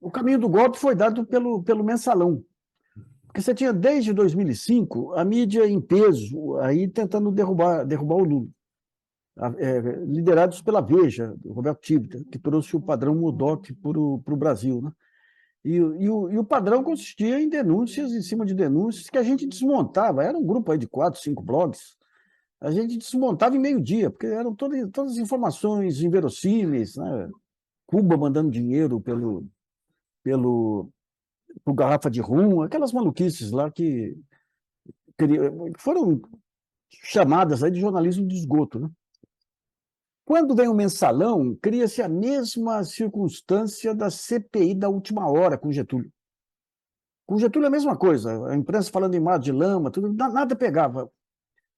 O caminho do golpe foi dado pelo mensalão, porque você tinha, desde 2005, a mídia em peso, aí tentando derrubar o Lula, liderados pela Veja, do Roberto Tivita, que trouxe o padrão Murdoch para o Brasil, né? E o padrão consistia em denúncias, em cima de denúncias, que a gente desmontava. Era um grupo aí de 4, 5 blogs. A gente desmontava em meio-dia, porque eram todas as informações inverossímeis, né? Cuba mandando dinheiro pelo, por garrafa de rum, aquelas maluquices lá que foram chamadas aí de jornalismo de esgoto, né? Quando vem o mensalão, cria-se a mesma circunstância da CPI da última hora com Getúlio. Com Getúlio é a mesma coisa, a imprensa falando em mar de lama, tudo, nada pegava.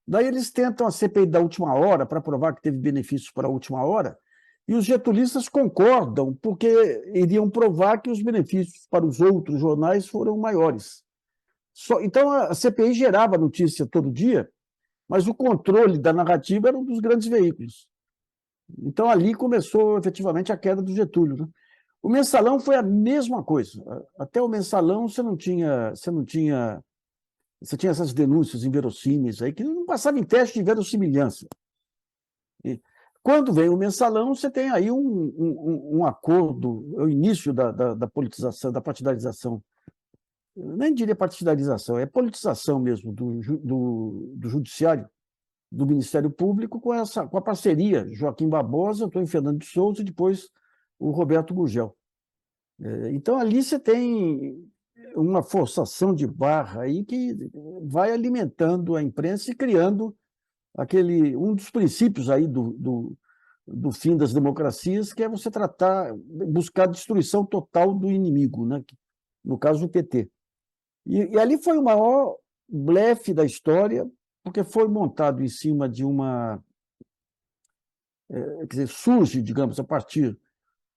Daí eles tentam a CPI da última hora para provar que teve benefícios para a última hora, e os getulistas concordam, porque iriam provar que os benefícios para os outros jornais foram maiores. Então a CPI gerava notícia todo dia, mas o controle da narrativa era um dos grandes veículos. Então ali começou efetivamente a queda do Getúlio, né? O mensalão foi a mesma coisa. Até o mensalão você tinha essas denúncias inverossímeis aí que não passavam em teste de verossimilhança. E quando vem o mensalão, você tem aí um acordo, o início da politização, da partidarização. Eu nem diria partidarização, é politização mesmo do judiciário, do Ministério Público, com a parceria Joaquim Barbosa, Antônio Fernando de Souza e depois o Roberto Gurgel. Então, ali você tem uma forçação de barra aí que vai alimentando a imprensa e criando um dos princípios aí do fim das democracias, que é você buscar a destruição total do inimigo, né? No caso, o PT. E ali foi o maior blefe da história, porque foi montado em cima de quer dizer, surge, digamos, a partir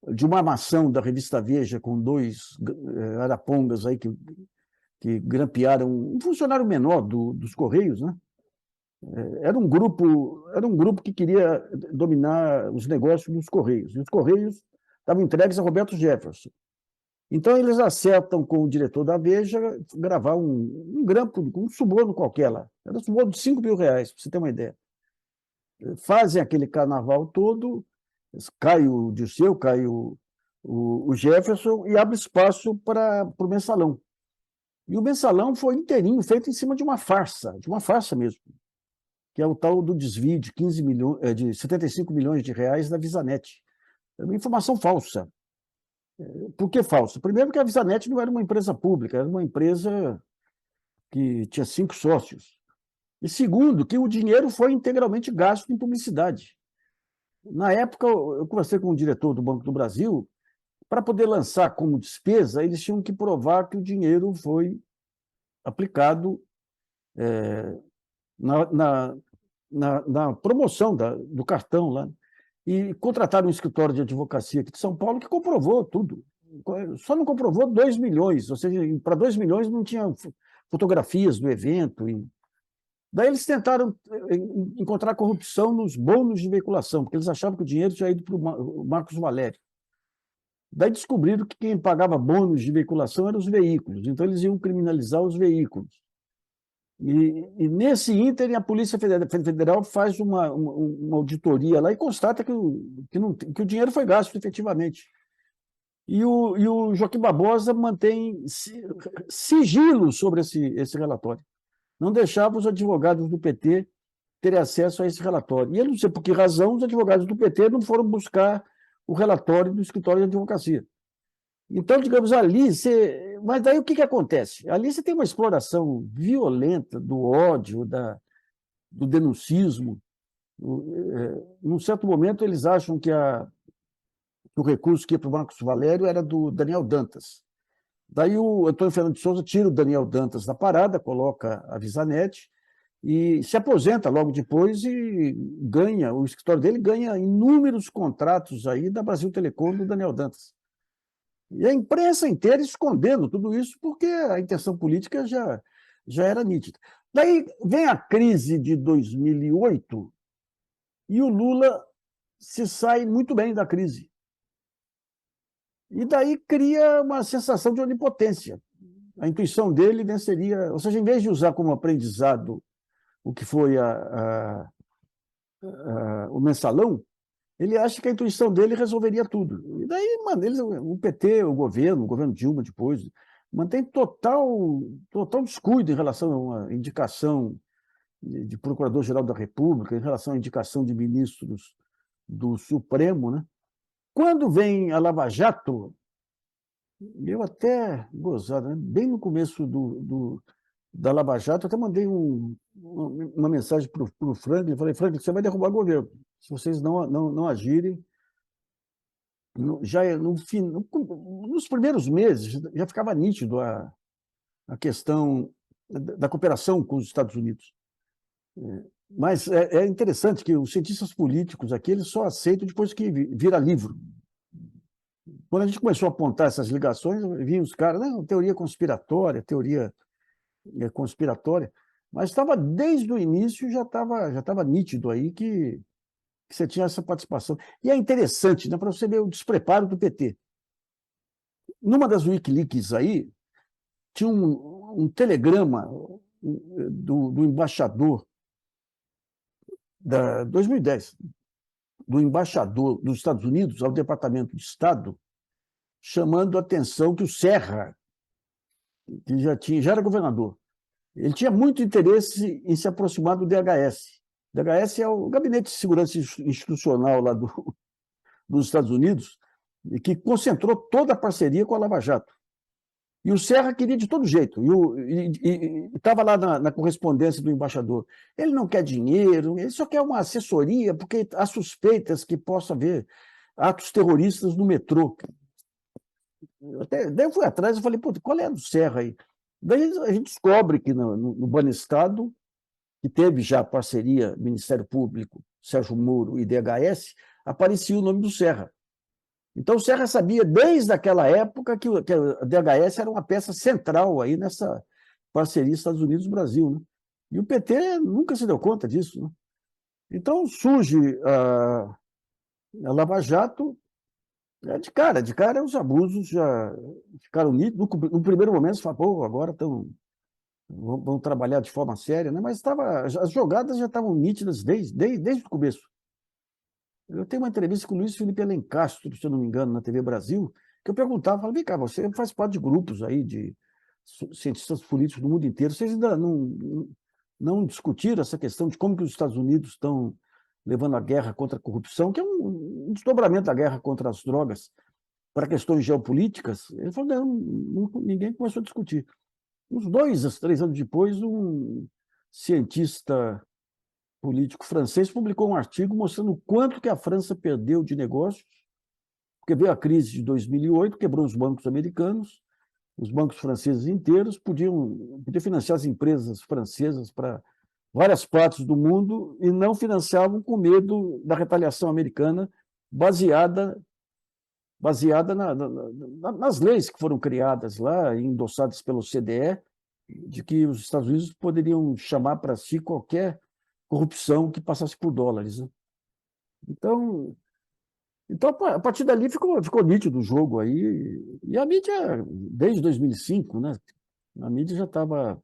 de uma armação da revista Veja com dois arapongas aí que grampearam um funcionário menor dos Correios, né? Era um grupo que queria dominar os negócios dos Correios. E os Correios estavam entregues a Roberto Jefferson. Então, eles acertam com o diretor da Veja gravar um grampo, um suborno qualquer lá. Era um suborno de R$ 5.000, para você ter uma ideia. Fazem aquele carnaval todo, cai o Dirceu, cai o Jefferson e abre espaço para o mensalão. E o mensalão foi inteirinho, feito em cima de uma farsa mesmo, que é o tal do desvio de 15 milhões, de 75 milhões de reais da Visanet. É uma informação falsa. Por que falsa? Primeiro, porque a Visanet não era uma empresa pública, era uma empresa que tinha 5 sócios. E segundo, que o dinheiro foi integralmente gasto em publicidade. Na época, eu conversei com o diretor do Banco do Brasil, para poder lançar como despesa, eles tinham que provar que o dinheiro foi aplicado na, na, na promoção do cartão lá. E contrataram um escritório de advocacia aqui de São Paulo que comprovou tudo. Só não comprovou 2 milhões, ou seja, para 2 milhões não tinha fotografias do evento. Daí eles tentaram encontrar corrupção nos bônus de veiculação, porque eles achavam que o dinheiro tinha ido para o Marcos Valério. Daí descobriram que quem pagava bônus de veiculação eram os veículos, então eles iam criminalizar os veículos. E nesse ínterim, a Polícia Federal faz uma auditoria lá e constata que o dinheiro foi gasto efetivamente. E o Joaquim Barbosa mantém sigilo sobre esse relatório. Não deixava os advogados do PT terem acesso a esse relatório. E eu não sei por que razão os advogados do PT não foram buscar o relatório do escritório de advocacia. Então, digamos, ali você. Mas daí o que acontece? Ali você tem uma exploração violenta do ódio, do denuncismo. Num certo momento, eles acham que o recurso que ia para o Marcos Valério era do Daniel Dantas. Daí o Antônio Fernando de Souza tira o Daniel Dantas da parada, coloca a Visanet e se aposenta logo depois e o escritório dele ganha inúmeros contratos aí da Brasil Telecom do Daniel Dantas. E a imprensa inteira escondendo tudo isso, porque a intenção política já era nítida. Daí vem a crise de 2008 e o Lula se sai muito bem da crise. E daí cria uma sensação de onipotência. A intuição dele, né, seria... Ou seja, em vez de usar como aprendizado o que foi o mensalão, ele acha que a intuição dele resolveria tudo. E daí, mano, o PT, o governo Dilma depois, mantém total descuido em relação a uma indicação de Procurador-Geral da República, em relação à indicação de ministros do Supremo, né? Quando vem a Lava Jato, eu até gozado, né? Bem no começo da Lava Jato, eu até mandei uma mensagem para o Franklin, falei, Franklin, você vai derrubar o governo. Se vocês não agirem, nos primeiros meses já ficava nítido a questão da cooperação com os Estados Unidos. Mas é interessante que os cientistas políticos aqui eles só aceitam depois que vira livro. Quando a gente começou a apontar essas ligações, vinham os caras, não, teoria conspiratória, mas estava desde o início, já estava nítido aí que você tinha essa participação. E é interessante, né, para você ver o despreparo do PT. Numa das Wikileaks aí, tinha um telegrama do embaixador, 2010, do embaixador dos Estados Unidos ao Departamento de Estado, chamando a atenção que o Serra, que já era governador, ele tinha muito interesse em se aproximar do DHS. O DHS é o Gabinete de Segurança Institucional lá dos Estados Unidos, que concentrou toda a parceria com a Lava Jato. E o Serra queria de todo jeito, e estava lá na correspondência do embaixador. Ele não quer dinheiro, ele só quer uma assessoria, porque há suspeitas que possa haver atos terroristas no metrô. Daí eu fui atrás e falei, pô, qual é a do Serra aí? Daí a gente descobre que no Banestado, que teve já parceria Ministério Público, Sérgio Moro e DHS, aparecia o nome do Serra. Então o Serra sabia desde aquela época que a DHS era uma peça central aí nessa parceria Estados Unidos-Brasil, né? E o PT nunca se deu conta disso, né? Então surge a Lava Jato. De cara, os abusos já ficaram nítidos. No primeiro momento, você fala, pô, agora vão trabalhar de forma séria, né? Mas as jogadas já estavam nítidas desde o começo. Eu tenho uma entrevista com o Luiz Felipe Alencastro, se eu não me engano, na TV Brasil, que eu perguntava, falei, vem cá, você faz parte de grupos aí de cientistas políticos do mundo inteiro, vocês ainda não discutiram essa questão de como que os Estados Unidos estão levando a guerra contra a corrupção, que é um desdobramento da guerra contra as drogas, para questões geopolíticas? Ele falou, ninguém começou a discutir. Uns 2 a 3 anos depois, um cientista político francês publicou um artigo mostrando o quanto que a França perdeu de negócios, porque veio a crise de 2008, quebrou os bancos americanos, os bancos franceses inteiros podiam financiar as empresas francesas para várias partes do mundo e não financiavam com medo da retaliação americana baseada nas leis que foram criadas lá, endossadas pelo CDE, de que os Estados Unidos poderiam chamar para si qualquer corrupção que passasse por dólares, né? Então, a partir dali ficou nítido o jogo aí, e a mídia, desde 2005, né? A mídia já estava...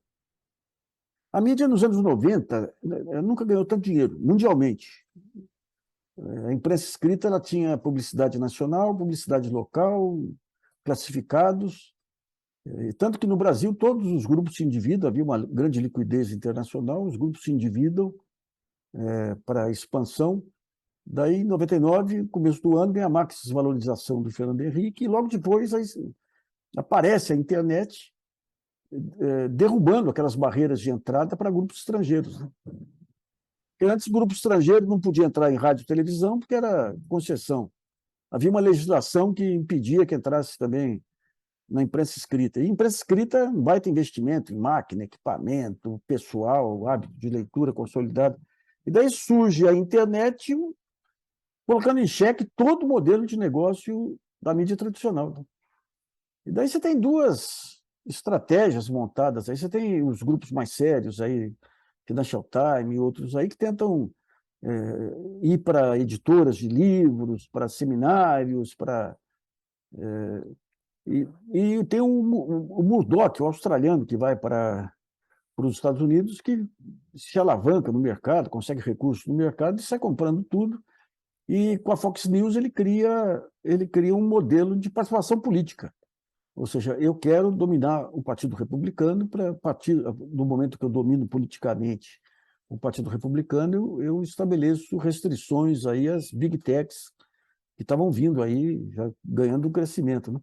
A mídia nos anos 90 nunca ganhou tanto dinheiro, mundialmente. A imprensa escrita ela tinha publicidade nacional, publicidade local, classificados, tanto que no Brasil todos os grupos se endividam, havia uma grande liquidez internacional, os grupos se endividam para expansão. Daí, em 99, começo do ano, vem a Max Desvalorização do Fernando Henrique, e logo depois aparece a internet derrubando aquelas barreiras de entrada para grupos estrangeiros, né? Porque antes, grupo estrangeiro não podia entrar em rádio e televisão porque era concessão. Havia uma legislação que impedia que entrasse também na imprensa escrita. E imprensa escrita é um baita investimento em máquina, equipamento, pessoal, hábito de leitura consolidado. E daí surge a internet colocando em xeque todo o modelo de negócio da mídia tradicional. E daí você tem duas estratégias montadas. Aí você tem os grupos mais sérios, aí, Financial Times e outros aí, que tentam ir para editoras de livros, para seminários, para E tem o Murdoch, o australiano, que vai para os Estados Unidos, que se alavanca no mercado, consegue recursos no mercado e sai comprando tudo. E com a Fox News ele cria um modelo de participação política. Ou seja, eu quero dominar o Partido Republicano para partir no momento que eu domino politicamente o Partido Republicano, eu estabeleço restrições aí às big techs que estavam vindo aí, já ganhando um crescimento, né?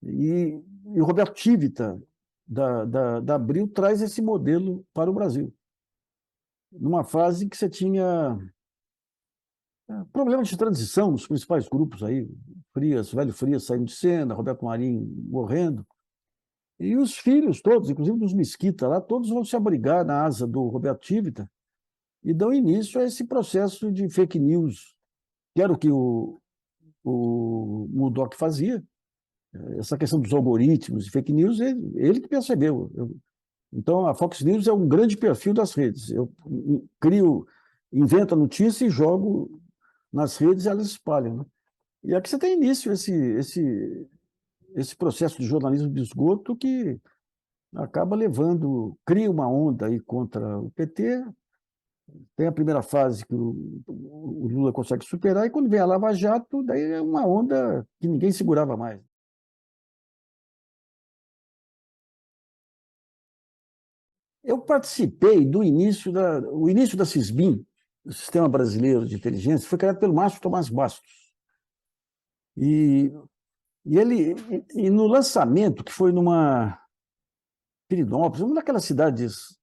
E o Roberto Tivita, da Abril, traz esse modelo para o Brasil, numa fase que você tinha problemas de transição nos principais grupos aí, Frias, velho Frias saindo de cena, Roberto Marinho morrendo, e os filhos todos, inclusive dos Mesquita lá, todos vão se abrigar na asa do Roberto Tivita e dão início a esse processo de fake news, que era o que o Murdoch fazia, essa questão dos algoritmos e fake news, ele que percebeu. Então, a Fox News é um grande perfil das redes. Eu invento a notícia e jogo nas redes e elas espalham, né? E aqui você tem início esse processo de jornalismo de esgoto que acaba cria uma onda aí contra o PT, tem a primeira fase que o Lula consegue superar, e quando vem a Lava Jato, daí é uma onda que ninguém segurava mais. Eu participei o início da SISBIN, o Sistema Brasileiro de Inteligência, foi criado pelo Márcio Tomás Bastos. E, e no lançamento, que foi numa Pirinópolis, uma daquelas cidades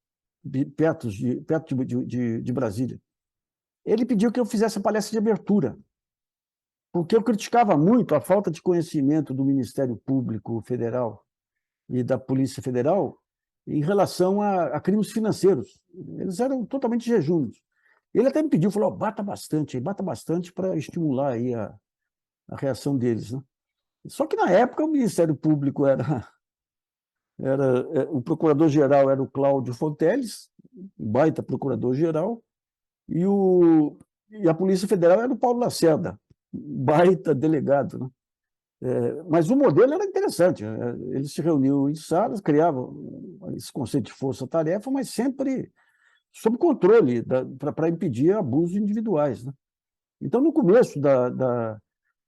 perto de Brasília, ele pediu que eu fizesse a palestra de abertura, porque eu criticava muito a falta de conhecimento do Ministério Público Federal e da Polícia Federal em relação a crimes financeiros. Eles eram totalmente jejuns. Ele até me pediu, falou, bata bastante para estimular aí a reação deles, né? Só que na época o Ministério Público o procurador-geral era o Cláudio Fonteles, baita procurador-geral, e a Polícia Federal era o Paulo Lacerda, baita delegado, né? Mas o modelo era interessante. Eles se reuniam em salas, criavam esse conceito de força-tarefa, mas sempre sob controle, para impedir abusos individuais, né? Então, no começo da,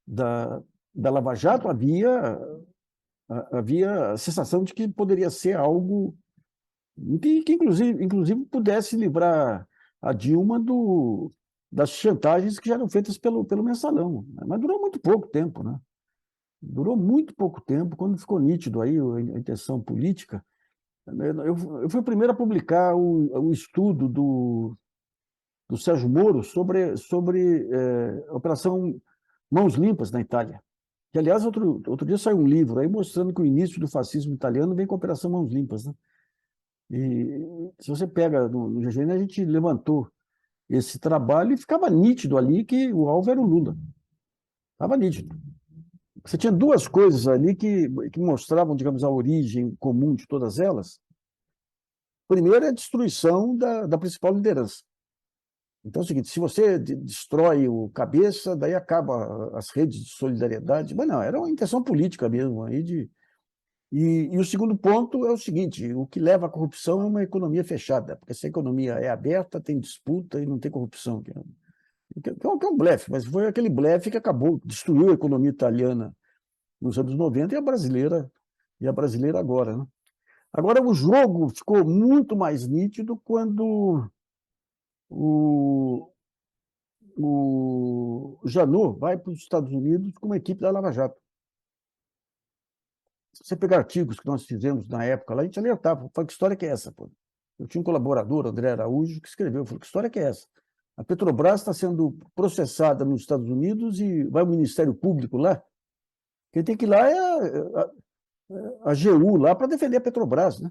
da Lava Jato, havia a sensação de que poderia ser algo que inclusive pudesse livrar a Dilma das chantagens que já eram feitas pelo mensalão. Mas durou muito pouco tempo, né? Durou muito pouco tempo, quando ficou nítido aí a intenção política. Eu fui o primeiro a publicar o estudo do Sérgio Moro sobre a Operação Mãos Limpas na Itália. Que, aliás, outro dia saiu um livro aí mostrando que o início do fascismo italiano vem com a Operação Mãos Limpas, né? E se você pega no GGN, a gente levantou esse trabalho e ficava nítido ali que o alvo era o Lula. Estava nítido. Você tinha duas coisas ali que mostravam, digamos, a origem comum de todas elas. Primeiro é a destruição da principal liderança. Então é o seguinte, se você destrói o cabeça, daí acaba as redes de solidariedade. Mas não, era uma intenção política mesmo. E o segundo ponto é o seguinte, o que leva à corrupção é uma economia fechada, porque se a economia é aberta, tem disputa e não tem corrupção. Que é um blefe, mas foi aquele blefe que destruiu a economia italiana nos anos 90 e a brasileira agora, né? Agora, o jogo ficou muito mais nítido quando o, o Janot vai para os Estados Unidos com uma equipe da Lava Jato. Se você pegar artigos que nós fizemos na época lá, a gente alertava, falou, que história que é essa? Pô? Eu tinha um colaborador, André Araújo, que escreveu, falou, que história que é essa? A Petrobras está sendo processada nos Estados Unidos e vai ao Ministério Público lá. Quem tem que ir lá é a AGU lá para defender a Petrobras, né?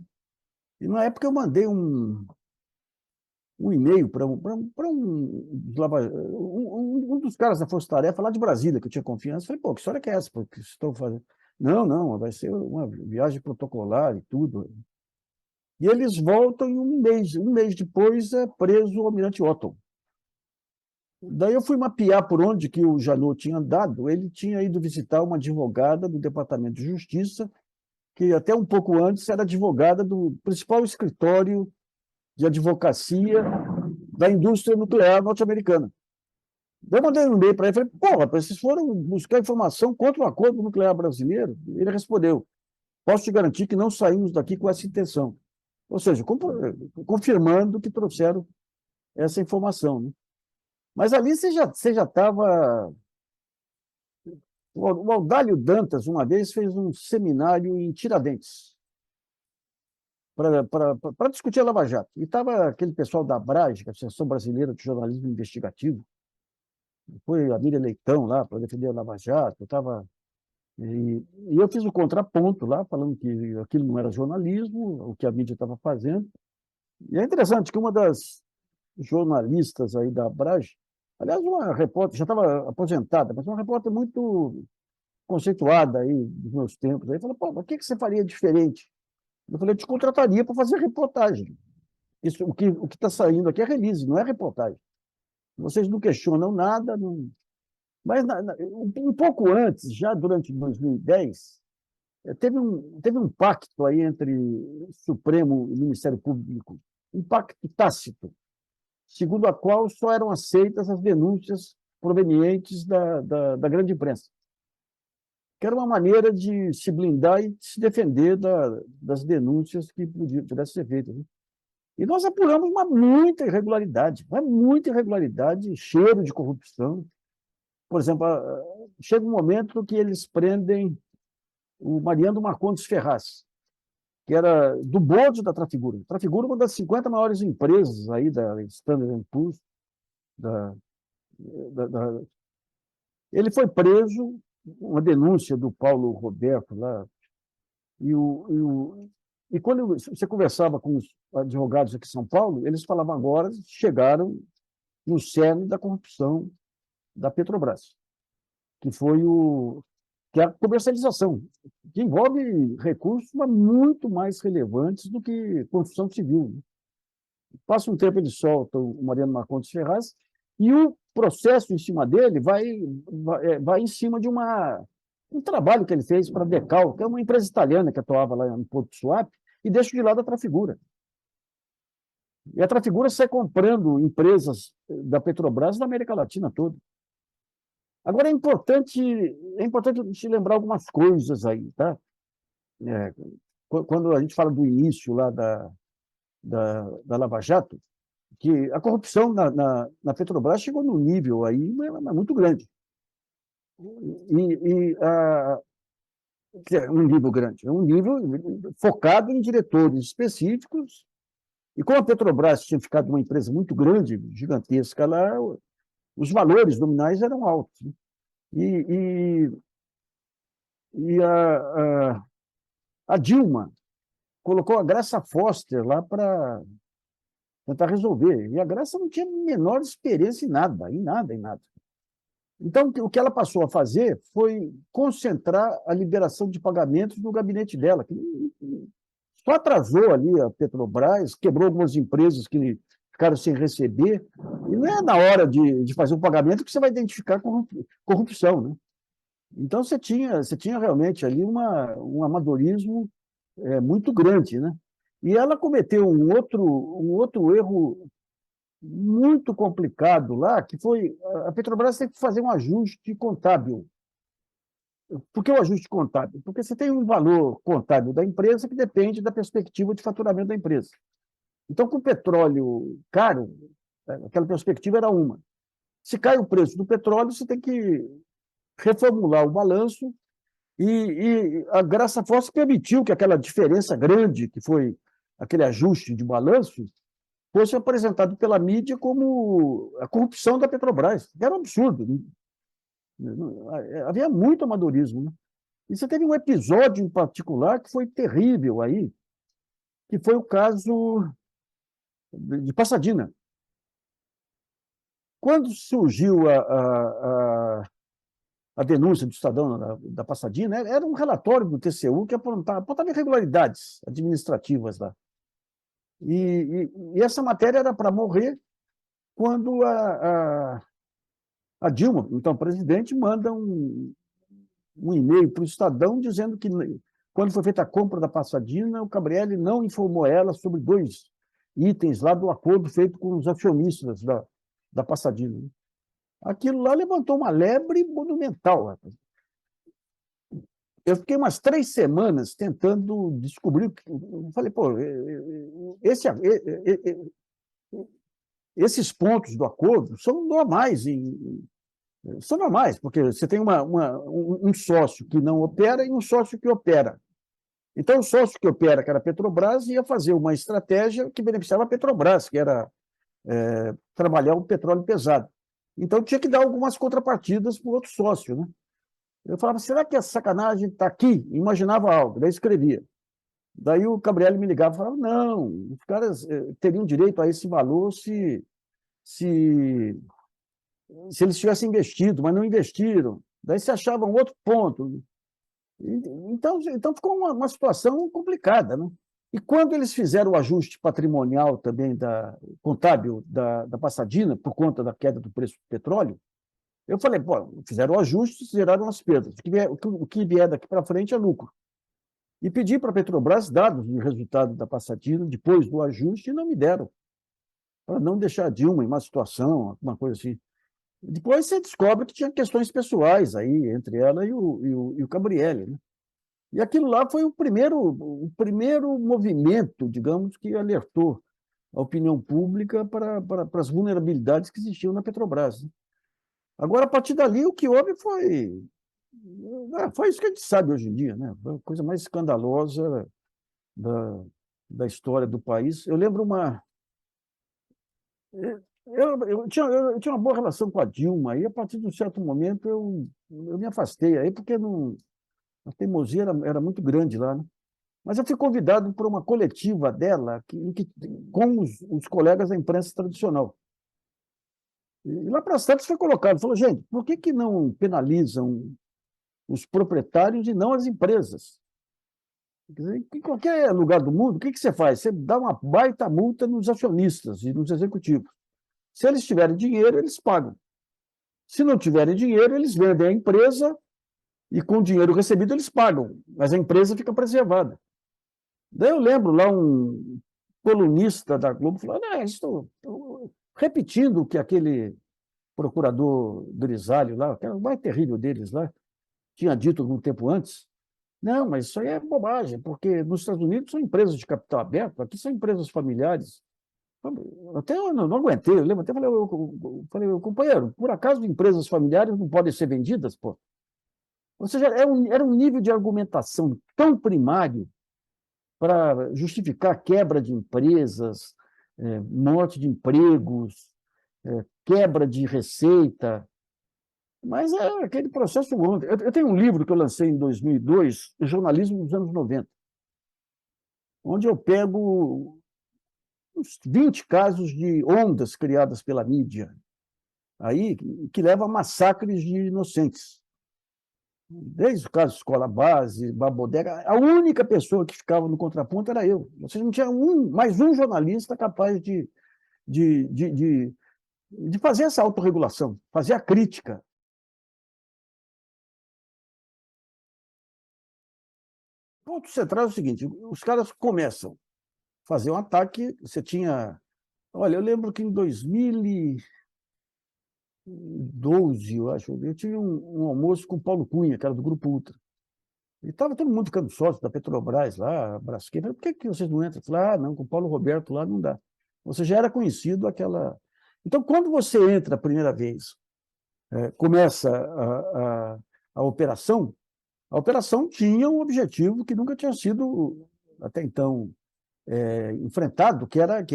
E na época eu mandei um e-mail para um dos caras da Força Tarefa lá de Brasília, que eu tinha confiança. Falei, pô, que história que é essa? Pô, que estou fazendo? Não, não, vai ser uma viagem protocolar e tudo. E eles voltam e um mês depois é preso o Almirante Otto. Daí eu fui mapear por onde que o Janot tinha andado. Ele tinha ido visitar uma advogada do Departamento de Justiça, que até um pouco antes era advogada do principal escritório de advocacia da indústria nuclear norte-americana. Eu mandei um e-mail para ele e falei, pô, rapaz, vocês foram buscar informação contra o acordo nuclear brasileiro? Ele respondeu, posso te garantir que não saímos daqui com essa intenção. Ou seja, confirmando que trouxeram essa informação. Né? Mas ali você já estava... O Audálio Dantas, uma vez, fez um seminário em Tiradentes para discutir a Lava Jato. E estava aquele pessoal da ABRAGE, que é a Associação Brasileira de Jornalismo Investigativo, foi a Miriam Leitão lá para defender a Lava Jato, e eu fiz o contraponto lá, falando que aquilo não era jornalismo, o que a mídia estava fazendo. E é interessante que uma das jornalistas aí da ABRAGE, aliás, uma repórter, já estava aposentada, mas uma repórter muito conceituada aí dos meus tempos, aí falou, pô, mas o que você faria diferente? Eu falei, eu te contrataria para fazer reportagem. Isso, o que está saindo aqui é release, não é reportagem. Vocês não questionam nada, não... Mas um pouco antes, já durante 2010, teve um pacto aí entre o Supremo e o Ministério Público, um pacto tácito, segundo a qual só eram aceitas as denúncias provenientes da grande imprensa, que era uma maneira de se blindar e de se defender das denúncias que pudessem ser feitas. Né? E nós apuramos uma muita irregularidade, cheiro de corrupção. Por exemplo, chega um momento que eles prendem o Mariano Marcondes Ferraz, que era do board da Trafigura. A Trafigura é uma das 50 maiores empresas aí da Standard & Poor's. Da, da, da... Ele foi preso, uma denúncia do Paulo Roberto lá, e quando você conversava com os advogados aqui em São Paulo, eles falavam agora, chegaram no cerne da corrupção da Petrobras, que foi que é a comercialização, que envolve recursos muito mais relevantes do que construção civil. Passa um tempo, ele solta o Mariano Marcondes Ferraz, e o processo em cima dele vai em cima de um trabalho que ele fez para a Decal, que é uma empresa italiana que atuava lá no Porto Suape, e deixa de lado a Trafigura. E a Trafigura sai comprando empresas da Petrobras na América Latina toda. Agora, é importante te lembrar algumas coisas aí, tá? Quando a gente fala do início lá da Lava Jato, que a corrupção na Petrobras chegou num nível aí muito grande. Um nível grande, um nível focado em diretores específicos, e como a Petrobras tinha ficado uma empresa muito grande, gigantesca lá, os valores nominais eram altos. Né? E a Dilma colocou a Graça Foster lá para tentar resolver. E a Graça não tinha a menor experiência em nada, em nada, em nada. Então, o que ela passou a fazer foi concentrar a liberação de pagamentos no gabinete dela, que só atrasou ali a Petrobras, quebrou algumas empresas que ficaram sem receber, e não é na hora de fazer o pagamento que você vai identificar corrupção. Né? Então, você tinha realmente ali um amadorismo muito grande. Né? E ela cometeu um outro erro muito complicado lá, que foi a Petrobras tem que fazer um ajuste contábil. Por que o ajuste contábil? Porque você tem um valor contábil da empresa que depende da perspectiva de faturamento da empresa. Então, com o petróleo caro, aquela perspectiva era uma. Se cai o preço do petróleo, você tem que reformular o balanço e a Graça Foster permitiu que aquela diferença grande, que foi aquele ajuste de balanço, fosse apresentado pela mídia como a corrupção da Petrobras, que era um absurdo. Havia muito amadorismo. Né? E você teve um episódio em particular que foi terrível aí, que foi o caso de Pasadena. Quando surgiu a denúncia do Estadão da Pasadena, era um relatório do TCU que apontava irregularidades administrativas lá. E essa matéria era para morrer quando A Dilma, então presidente, manda um e-mail para o Estadão dizendo que, quando foi feita a compra da Passadina, o Gabrielli não informou ela sobre dois itens lá do acordo feito com os acionistas da Passadina. Aquilo lá levantou uma lebre monumental, rapaz. Eu fiquei umas 3 semanas tentando descobrir. Eu falei, pô, esse, esses pontos do acordo são normais, porque você tem um sócio que não opera e um sócio que opera. Então, o sócio que opera, que era a Petrobras, ia fazer uma estratégia que beneficiava a Petrobras, que era trabalhar o petróleo pesado. Então, tinha que dar algumas contrapartidas para o outro sócio, né? Eu falava, será que essa sacanagem está aqui? Imaginava algo, daí escrevia. Daí o Gabriel me ligava e falava, não, os caras teriam direito a esse valor se, se eles tivessem investido, mas não investiram. Daí se achava um outro ponto. Então ficou uma situação complicada, né? E quando eles fizeram o ajuste patrimonial também contábil da Passadina, por conta da queda do preço do petróleo, eu falei, pô, fizeram o ajuste, zeraram as perdas. O que vier daqui para frente é lucro. E pedi para a Petrobras dados de resultado da Passadina, depois do ajuste, e não me deram, para não deixar a Dilma em uma situação, uma coisa assim. Depois você descobre que tinha questões pessoais aí, entre ela e o Gabrielli, né? E aquilo lá foi o primeiro movimento, digamos, que alertou a opinião pública para as vulnerabilidades que existiam na Petrobras, né? Agora, a partir dali, o que houve foi isso que a gente sabe hoje em dia, né? Foi a coisa mais escandalosa da, da história do país. Eu lembro eu tinha uma boa relação com a Dilma, e a partir de um certo momento eu me afastei, aí porque a teimosia era muito grande lá, né? Mas eu fui convidado para uma coletiva dela com os colegas da imprensa tradicional. E lá para as tantas foi colocado, falou, gente, por que não penalizam os proprietários e não as empresas? Quer dizer, em qualquer lugar do mundo, o que você faz? Você dá uma baita multa nos acionistas e nos executivos. Se eles tiverem dinheiro, eles pagam. Se não tiverem dinheiro, eles vendem a empresa e, com o dinheiro recebido, eles pagam, mas a empresa fica preservada. Daí eu lembro lá um colunista da Globo falando, estou repetindo o que aquele procurador Grisalho lá, que era o mais terrível deles lá, tinha dito algum tempo antes. Não, mas isso aí é bobagem, porque nos Estados Unidos são empresas de capital aberto, aqui são empresas familiares. Até eu não aguentei, eu lembro, até falei, companheiro, por acaso empresas familiares não podem ser vendidas, pô? Ou seja, era um nível de argumentação tão primário para justificar a quebra de empresas, morte de empregos, quebra de receita, mas é aquele processo longo. Eu tenho um livro que eu lancei em 2002, O Jornalismo dos anos 90, onde eu pego uns 20 casos de ondas criadas pela mídia, aí, que leva a massacres de inocentes. Desde o caso de Escola Base, Babodega, a única pessoa que ficava no contraponto era eu. Você não tinha mais um jornalista capaz de, de, de, de fazer essa autorregulação, fazer a crítica. O ponto central é o seguinte, os caras começam a fazer um ataque, você tinha... Olha, eu lembro que em 2012, eu acho, eu tive um almoço com o Paulo Cunha, que era do Grupo Ultra. E estava todo mundo ficando sócio da Petrobras lá, Braskem. Por que vocês não entram? Eu falei, não, com o Paulo Roberto lá não dá. Você já era conhecido aquela... Então, quando você entra a primeira vez, começa a operação tinha um objetivo que nunca tinha sido, até então, enfrentado, que era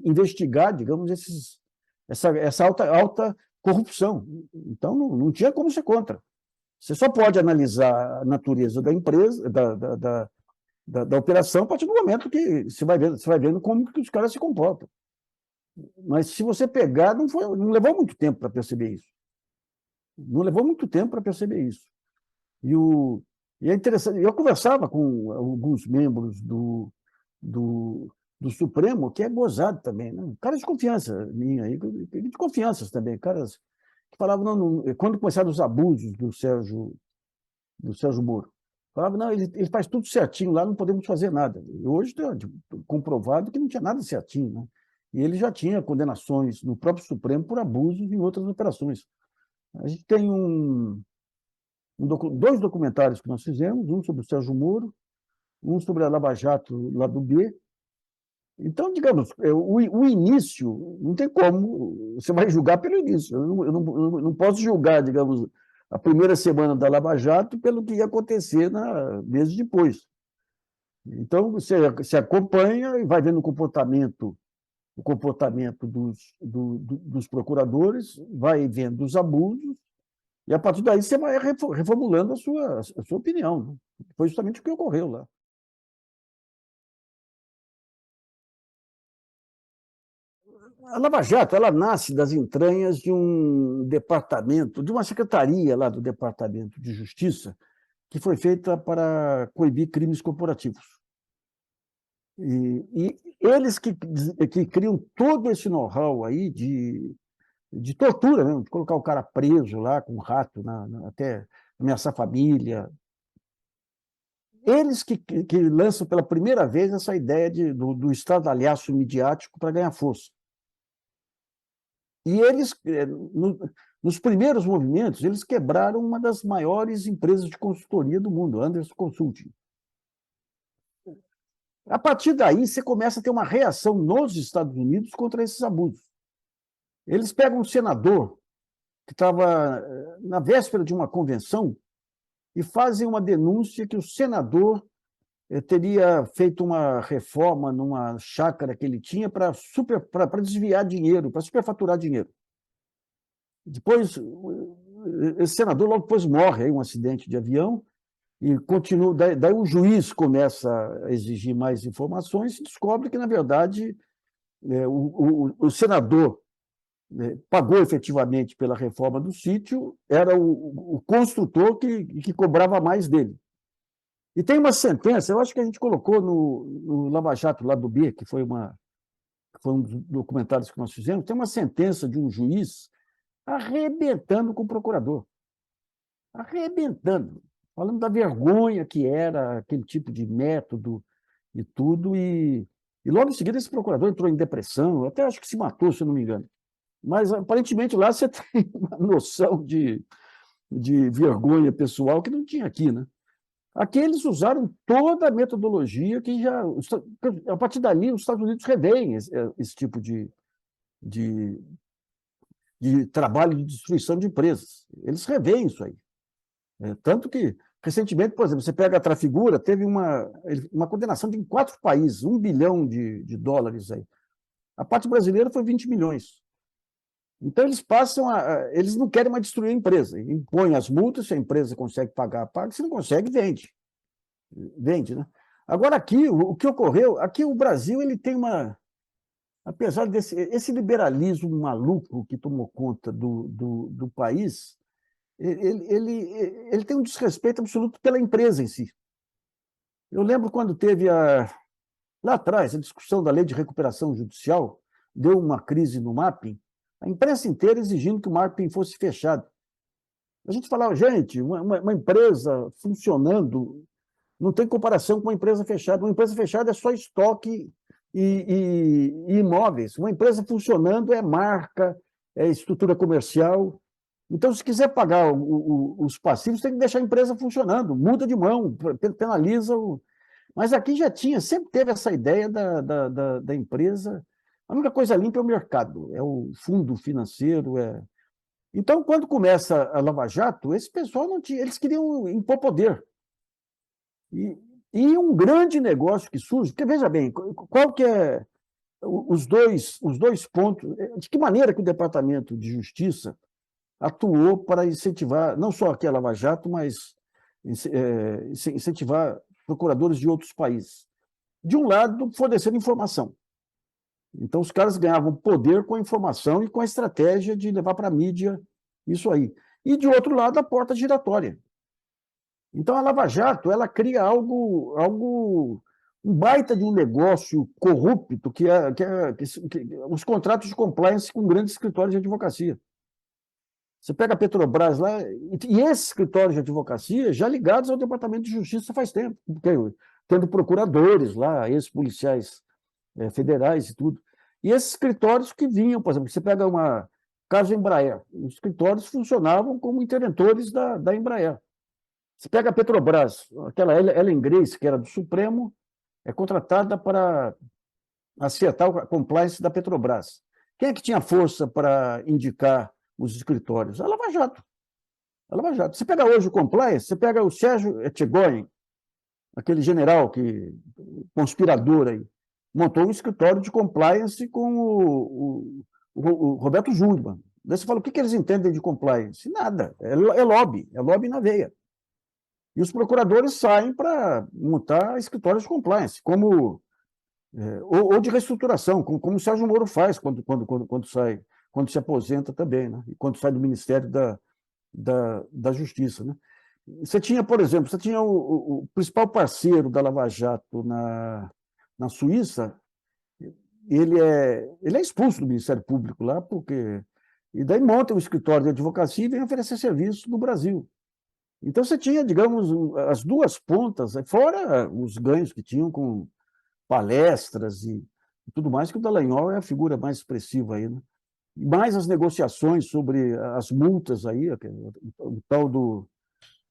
investigar, digamos, essa alta corrupção. Então, não tinha como ser contra. Você só pode analisar a natureza da empresa, da operação, a partir do momento que você vai vendo como que os caras se comportam. Mas se você pegar, não levou muito tempo para perceber isso. Não levou muito tempo para perceber isso. E é interessante, eu conversava com alguns membros do Supremo, que é gozado também, né? Caras de confiança minha, de confianças também, caras que falavam, não, quando começaram os abusos do Sérgio Moro, falavam, não, ele faz tudo certinho lá, não podemos fazer nada. E hoje está comprovado que não tinha nada certinho, né? E ele já tinha condenações no próprio Supremo por abusos em outras operações. A gente tem dois documentários que nós fizemos, um sobre o Sérgio Moro, um sobre a Lava Jato lá do B. Então, digamos, o início, não tem como, você vai julgar pelo início. Eu não posso julgar, digamos, a primeira semana da Lava Jato pelo que ia acontecer meses depois. Então, você acompanha e vai vendo o comportamento dos procuradores, vai vendo os abusos, e a partir daí você vai reformulando a sua opinião, né? Foi justamente o que ocorreu lá. A Lava Jato, ela nasce das entranhas de um departamento, de uma secretaria lá do Departamento de Justiça, que foi feita para coibir crimes corporativos. E eles que criam todo esse know-how aí de tortura, né? De colocar o cara preso lá com um rato, até ameaçar a família. Eles que lançam pela primeira vez essa ideia do estardalhaço midiático para ganhar força. E eles, nos primeiros movimentos, eles quebraram uma das maiores empresas de consultoria do mundo, Anderson Consulting. A partir daí, você começa a ter uma reação nos Estados Unidos contra esses abusos. Eles pegam um senador que estava na véspera de uma convenção e fazem uma denúncia que o senador teria feito uma reforma numa chácara que ele tinha para desviar dinheiro, para superfaturar dinheiro. Depois, esse senador logo depois morre em um acidente de avião e continua. Daí o juiz começa a exigir mais informações e descobre que, na verdade, o senador pagou efetivamente pela reforma do sítio, era o construtor que cobrava mais dele. E tem uma sentença, eu acho que a gente colocou no Lava Jato lá do B, que foi um dos documentários que nós fizemos, tem uma sentença de um juiz arrebentando com o procurador. Arrebentando. Falando da vergonha que era aquele tipo de método e tudo. E logo em seguida esse procurador entrou em depressão, até acho que se matou, se eu não me engano. Mas aparentemente lá você tem uma noção de vergonha pessoal que não tinha aqui, né? Aqui eles usaram toda a metodologia que já... A partir dali, os Estados Unidos revêem esse tipo de trabalho de destruição de empresas. Eles revêem isso aí. Tanto que, recentemente, por exemplo, você pega a Trafigura, teve uma condenação em 4 países, 1 bilhão de dólares aí. A parte brasileira foi 20 milhões. Então, eles não querem mais destruir a empresa. Impõem as multas, se a empresa consegue pagar, paga. Se não consegue, vende. Vende, né? Agora, aqui, o que ocorreu, aqui o Brasil ele tem apesar esse liberalismo maluco que tomou conta do país, ele tem um desrespeito absoluto pela empresa em si. Eu lembro quando teve lá atrás a discussão da lei de recuperação judicial, deu uma crise no mapping, a imprensa inteira exigindo que o mapping fosse fechado. A gente falava, gente, uma empresa funcionando não tem comparação com uma empresa fechada. Uma empresa fechada é só estoque e imóveis. Uma empresa funcionando é marca, é estrutura comercial. Então, se quiser pagar os passivos, tem que deixar a empresa funcionando, muda de mão, penaliza o... Mas aqui já sempre teve essa ideia da empresa. A única coisa limpa é o mercado, é o fundo financeiro. Então, quando começa a Lava Jato, esse pessoal não tinha, eles queriam impor poder. E um grande negócio que surge, porque veja bem, qual que é os dois pontos, de que maneira que o Departamento de Justiça atuou para incentivar, não só aqui a Lava Jato, mas incentivar procuradores de outros países. De um lado, fornecendo informação. Então, os caras ganhavam poder com a informação e com a estratégia de levar para a mídia isso aí. E, de outro lado, a porta giratória. Então, a Lava Jato ela cria um baita de um negócio corrupto, que os contratos de compliance com grandes escritórios de advocacia. Você pega a Petrobras lá, e esses escritórios de advocacia já ligados ao Departamento de Justiça faz tempo, porque, tendo procuradores lá, ex-policiais federais e tudo. E esses escritórios que vinham, por exemplo, você pega uma caso Embraer, os escritórios funcionavam como interventores da Embraer. Você pega a Petrobras, aquela Ellen Grace, que era do Supremo, é contratada para acertar a compliance da Petrobras. Quem é que tinha força para indicar os escritórios? A Lava Jato. A Lava Jato. Você pega hoje o compliance, você pega o Sérgio Etchegoyen, aquele general conspirador aí, montou um escritório de compliance com o Roberto Júnior. Daí você fala, o que eles entendem de compliance? Nada, é lobby na veia. E os procuradores saem para montar escritórios de compliance, ou de reestruturação, como o Sérgio Moro faz quando sai, quando se aposenta também, né? E quando sai do Ministério da Justiça. Né? Você tinha, por exemplo, você tinha o principal parceiro da Lava Jato na Suíça, ele é expulso do Ministério Público lá, e daí monta um escritório de advocacia e vem oferecer serviço no Brasil. Então você tinha, digamos, as duas pontas, fora os ganhos que tinham com palestras e tudo mais, que o Dallagnol é a figura mais expressiva aí, né? Mais as negociações sobre as multas aí, o tal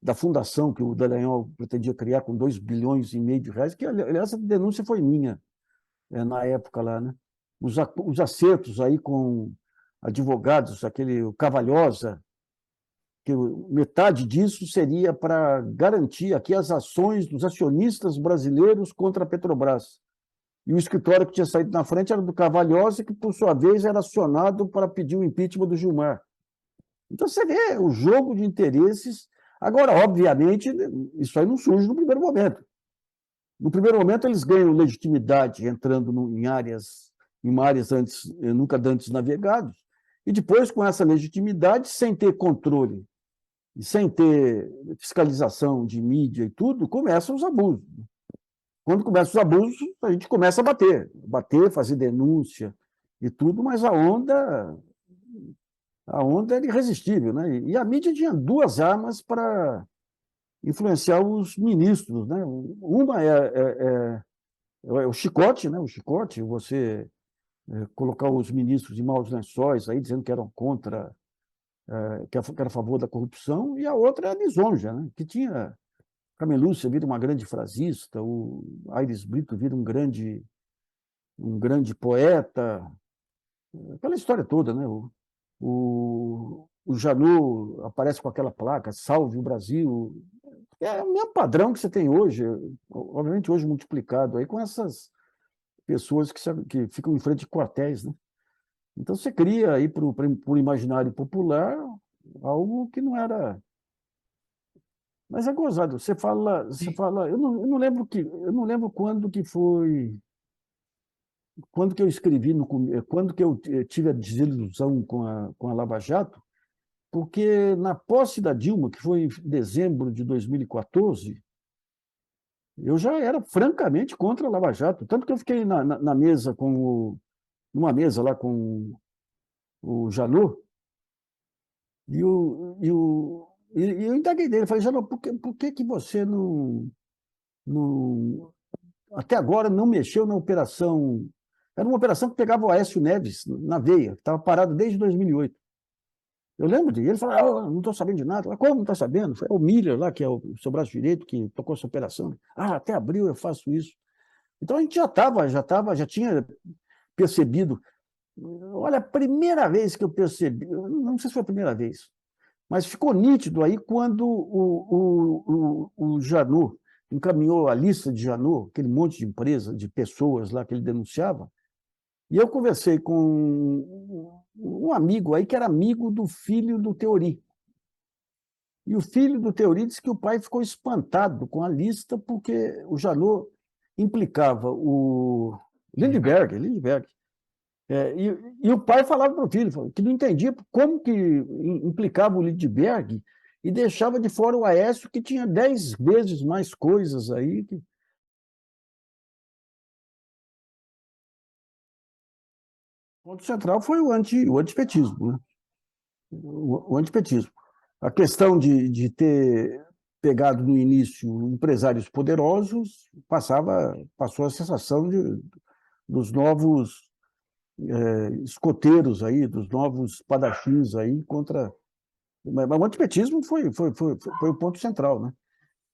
da fundação que o Dallagnol pretendia criar com 2,5 bilhões de reais, que, aliás, a denúncia foi minha na época lá, né? Os acertos aí com advogados, o Cavalhosa, que metade disso seria para garantir aqui as ações dos acionistas brasileiros contra a Petrobras. E o escritório que tinha saído na frente era do Cavalhosa, que, por sua vez, era acionado para pedir o impeachment do Gilmar. Então, você vê o jogo de interesses. Agora, obviamente, isso aí não surge no primeiro momento. No primeiro momento, eles ganham legitimidade entrando em áreas nunca antes navegadas, e depois, com essa legitimidade, sem ter controle, e sem ter fiscalização de mídia e tudo, começam os abusos. Quando começam os abusos, a gente começa a bater, fazer denúncia e tudo, mas a onda era irresistível, né? E a mídia tinha duas armas para influenciar os ministros, né? Uma é o chicote, né? O chicote, você colocar os ministros em maus lençóis, aí dizendo que eram que era a favor da corrupção, e a outra é a lisonja, né? Que tinha Camelúcia vira uma grande frasista, o Aires Brito vira um grande poeta, aquela história toda, né? O Janot aparece com aquela placa, Salve o Brasil. É o mesmo padrão que você tem hoje, obviamente hoje multiplicado aí com essas pessoas que ficam em frente de quartéis, né? Então você cria aí para o imaginário popular algo que não era. Mas é gozado. Você fala, eu não lembro quando que eu escrevi quando que eu tive a desilusão com a Lava Jato, porque na posse da Dilma, que foi em dezembro de 2014, eu já era francamente contra a Lava Jato, tanto que eu fiquei na mesa numa mesa lá com o Janot, e eu indaguei dele, falei, Janot, por que você não, até agora não mexeu na operação? Era uma operação que pegava o Aécio Neves na veia, que estava parado desde 2008. Eu lembro dele, ele falou, não estou sabendo de nada. Como não está sabendo? Foi o Miller lá, que é o seu braço direito, que tocou essa operação. Até abril eu faço isso. Então a gente já tinha percebido. Olha, a primeira vez que eu percebi, não sei se foi a primeira vez, mas ficou nítido aí quando o Janot encaminhou a lista de Janot, aquele monte de empresas, de pessoas lá que ele denunciava, e eu conversei com um amigo aí que era amigo do filho do Theory. E o filho do Theory disse que o pai ficou espantado com a lista porque o Janot implicava o Lindbergh. E o pai falava para o filho que não entendia como que implicava o Lindbergh e deixava de fora o Aécio, que tinha 10 vezes mais coisas aí. O ponto central foi o antipetismo, né? o antipetismo. A questão de ter pegado no início empresários poderosos passou a sensação dos novos escoteiros aí, dos novos padachins aí contra... Mas o antipetismo foi o ponto central, né?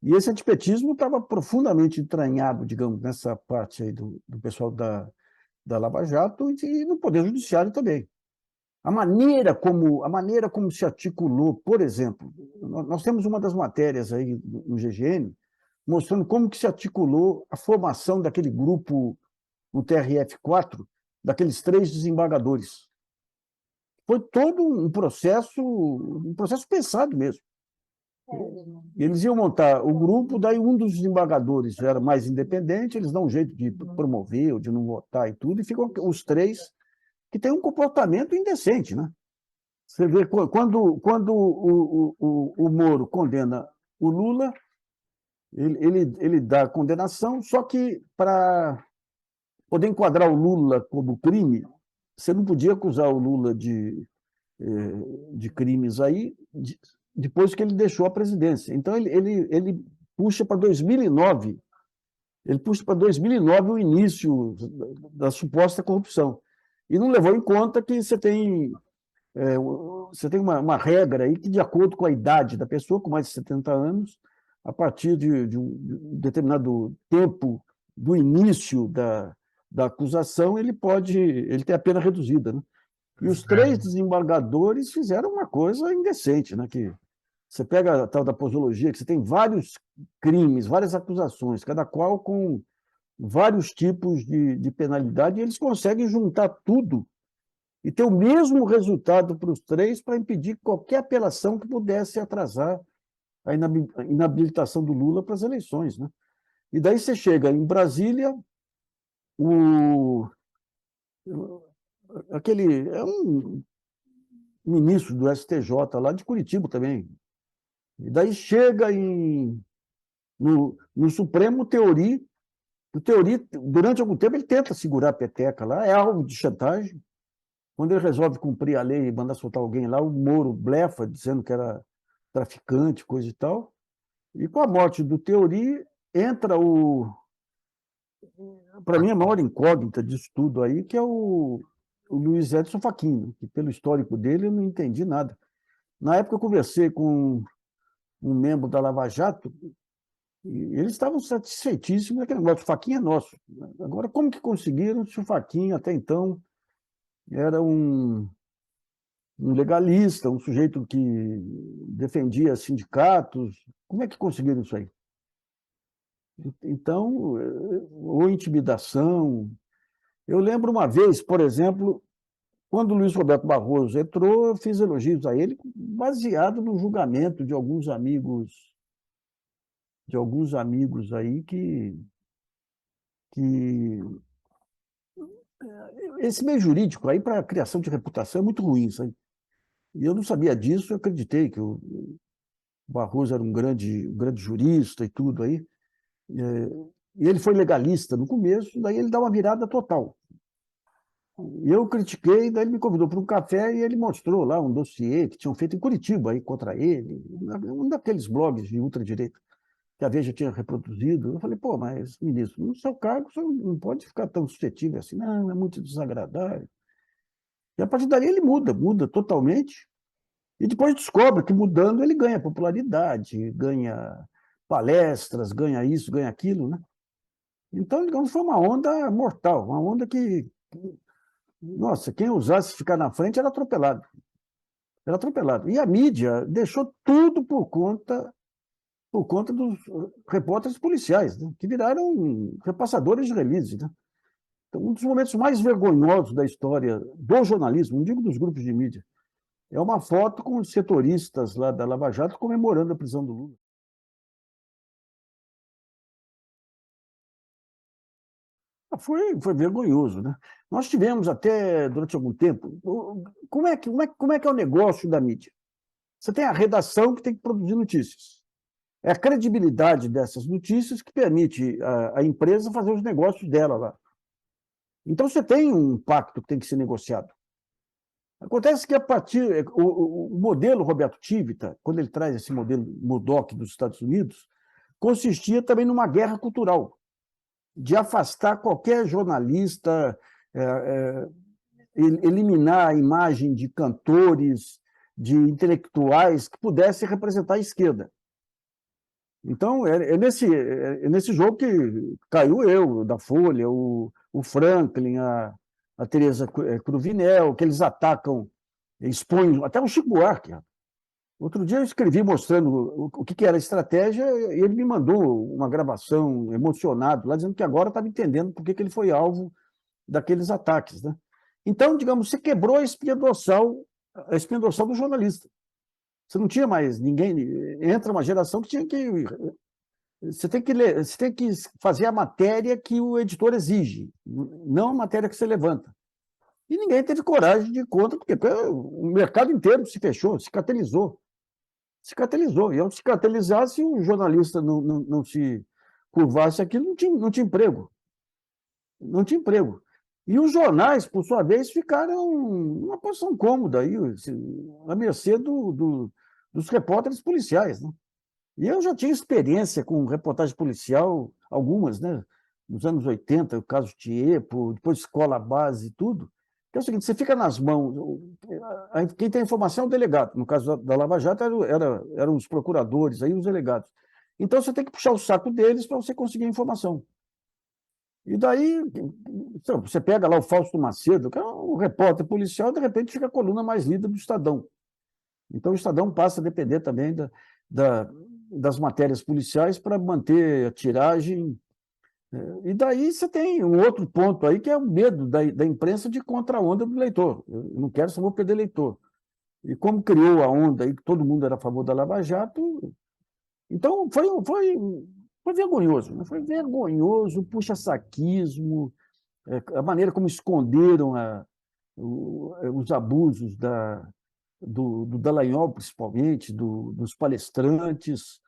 E esse antipetismo estava profundamente entranhado, digamos, nessa parte aí do pessoal da Lava Jato e no Poder Judiciário também. A maneira como se articulou, por exemplo, nós temos uma das matérias aí no GGN mostrando como que se articulou a formação daquele grupo no TRF4, daqueles 3 desembargadores. Foi todo um processo pensado mesmo. Eles iam montar o grupo, daí um dos desembargadores era mais independente, eles dão um jeito de promover ou de não votar e tudo, e ficam os 3 que têm um comportamento indecente, né? Você vê, quando o Moro condena o Lula, ele dá a condenação, só que para poder enquadrar o Lula como crime, você não podia acusar o Lula de crimes aí depois que ele deixou a presidência. Então, ele puxa para 2009, o início da suposta corrupção. E não levou em conta que você tem uma regra aí que, de acordo com a idade da pessoa, com mais de 70 anos, a partir de um determinado tempo do início da acusação, ele tem a pena reduzida, né? E os 3 desembargadores fizeram uma coisa indecente, né? Que você pega a tal da posologia, que você tem vários crimes, várias acusações, cada qual com vários tipos de penalidade, e eles conseguem juntar tudo e ter o mesmo resultado para os 3 para impedir qualquer apelação que pudesse atrasar a inabilitação do Lula para as eleições, né? E daí você chega em Brasília, aquele é um ministro do STJ lá de Curitiba também. E daí chega no Supremo o Teori, durante algum tempo, ele tenta segurar a peteca lá, é alvo de chantagem. Quando ele resolve cumprir a lei e mandar soltar alguém lá, o Moro blefa, dizendo que era traficante, coisa e tal. E com a morte do Teori, entra para mim, a maior incógnita disso tudo aí, que é o Luiz Edson Fachin, que pelo histórico dele eu não entendi nada. Na época eu conversei com um membro da Lava Jato, e eles estavam satisfeitíssimos daquele negócio. O Fachin é nosso. Agora, como que conseguiram, se o Fachin até então era um legalista, um sujeito que defendia sindicatos, como é que conseguiram isso aí? Então, ou intimidação. Eu lembro uma vez, por exemplo, quando o Luiz Roberto Barroso entrou, eu fiz elogios a ele, baseado no julgamento de alguns amigos aí que esse meio jurídico aí para a criação de reputação é muito ruim, sabe? E eu não sabia disso, eu acreditei que o Barroso era um grande jurista e tudo aí. E ele foi legalista no começo, daí ele dá uma virada total. E eu critiquei, daí ele me convidou para um café e ele mostrou lá um dossiê que tinham feito em Curitiba aí contra ele, um daqueles blogs de ultradireita que a Veja tinha reproduzido. Eu falei, pô, mas, ministro, no seu cargo você não pode ficar tão suscetível assim, não, é muito desagradável. E a partir daí ele muda totalmente, e depois descobre que mudando ele ganha popularidade, ganha palestras, ganha isso, ganha aquilo, né? Então, digamos, foi uma onda mortal, uma onda que, nossa, quem ousasse ficar na frente era atropelado. Era atropelado. E a mídia deixou tudo por conta dos repórteres policiais, né? Que viraram repassadores de release, né? Então, um dos momentos mais vergonhosos da história do jornalismo, não digo dos grupos de mídia, é uma foto com os setoristas lá da Lava Jato comemorando a prisão do Lula. Foi vergonhoso, né? Nós tivemos até, durante algum tempo, como é que é o negócio da mídia? Você tem a redação que tem que produzir notícias. É a credibilidade dessas notícias que permite a empresa fazer os negócios dela lá. Então, você tem um pacto que tem que ser negociado. Acontece que, a partir o modelo Roberto Tivita, quando ele traz esse modelo Murdoch dos Estados Unidos, consistia também numa guerra cultural, de afastar qualquer jornalista, eliminar a imagem de cantores, de intelectuais que pudessem representar a esquerda. Então, nesse jogo que caiu eu, da Folha, o Franklin, a Teresa Cruvinel, que eles atacam, expõem, até o Chico Buarque. Outro dia eu escrevi mostrando o que era a estratégia e ele me mandou uma gravação emocionado, lá dizendo que agora estava entendendo por que ele foi alvo daqueles ataques, né? Então, digamos, você quebrou a espinha dorsal do jornalista. Você não tinha mais ninguém. Entra uma geração que tinha que. Você tem que ler, você tem que fazer a matéria que o editor exige, não a matéria que você levanta. E ninguém teve coragem de ir contra, porque o mercado inteiro se fechou, se cartelizou. Se cartelizou. E ao se cartelizar, se o jornalista não se curvasse aquilo, não tinha emprego. Não tinha emprego. E os jornais, por sua vez, ficaram numa posição cômoda, aí, à mercê dos repórteres policiais, né? E eu já tinha experiência com reportagem policial, algumas, né? Nos anos 80, o caso Tiepo, depois Escola Base e tudo. Que é o seguinte, você fica nas mãos, quem tem informação é o delegado, no caso da Lava Jato eram os procuradores, aí os delegados. Então você tem que puxar o saco deles para você conseguir a informação. E daí, você pega lá o Fausto Macedo, que é um repórter policial, e de repente fica a coluna mais lida do Estadão. Então o Estadão passa a depender também das matérias policiais para manter a tiragem. E daí você tem um outro ponto aí, que é o medo da imprensa de ir contra a onda do leitor. Eu não quero, só vou perder leitor. E como criou a onda aí, que todo mundo era a favor da Lava Jato, então foi vergonhoso, né? Foi vergonhoso, puxa-saquismo, a maneira como esconderam os abusos do Dallagnol, principalmente, dos palestrantes.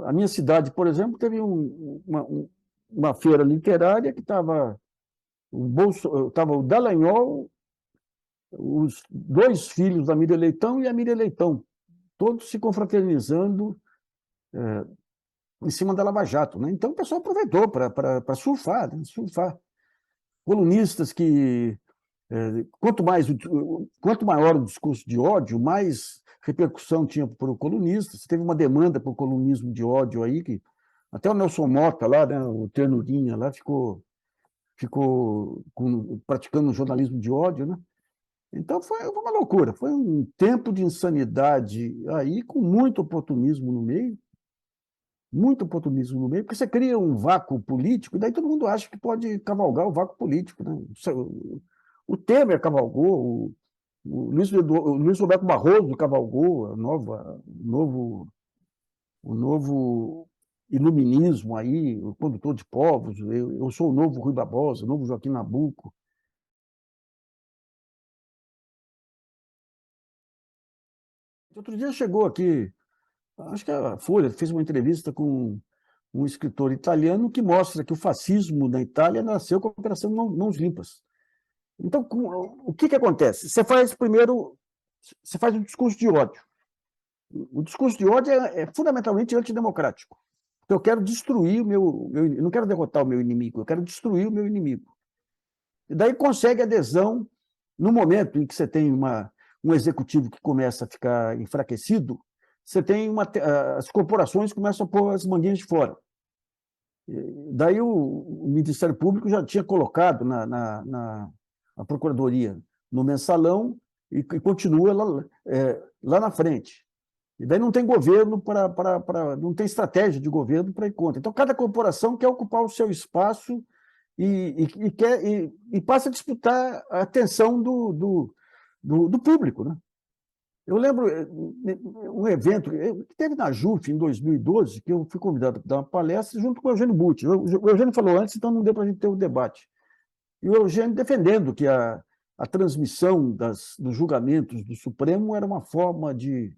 A minha cidade, por exemplo, teve uma feira literária que estava o Dallagnol, os dois filhos da Miriam Leitão e a Miriam Leitão, todos se confraternizando em cima da Lava Jato, né? Então o pessoal aproveitou para surfar, né? Surfar. Colunistas que, quanto maior o discurso de ódio, mais repercussão tinha para o colunista. Você teve uma demanda por colunismo de ódio aí, que até o Nelson Mota, lá, né, o Ternurinha, lá, ficou praticando um jornalismo de ódio, né? Então foi uma loucura, foi um tempo de insanidade aí, com muito oportunismo no meio, porque você cria um vácuo político, e daí todo mundo acha que pode cavalgar o vácuo político, né? O Temer cavalgou, o Luiz Roberto Barroso cavalgou o novo iluminismo aí, o condutor de povos, eu sou o novo Rui Barbosa, o novo Joaquim Nabuco. Outro dia chegou aqui, acho que a Folha fez uma entrevista com um escritor italiano que mostra que o fascismo na Itália nasceu com a Operação Mãos Limpas. Então, o que acontece? Você faz um discurso de ódio. O discurso de ódio é fundamentalmente antidemocrático. Então, eu quero destruir eu não quero derrotar o meu inimigo, eu quero destruir o meu inimigo. E daí consegue adesão no momento em que você tem um executivo que começa a ficar enfraquecido, você tem as corporações começam a pôr as manguinhas de fora. Daí o Ministério Público já tinha colocado na Procuradoria no mensalão e continua lá na frente. E daí não tem governo não tem estratégia de governo para ir contra. Então, cada corporação quer ocupar o seu espaço e passa a disputar a atenção do público, né? Eu lembro um evento que teve na JUF em 2012, que eu fui convidado para dar uma palestra junto com o Eugênio Butti. O Eugênio falou antes, então não deu para a gente ter o debate. E o Eugênio defendendo que a transmissão dos julgamentos do Supremo era uma forma de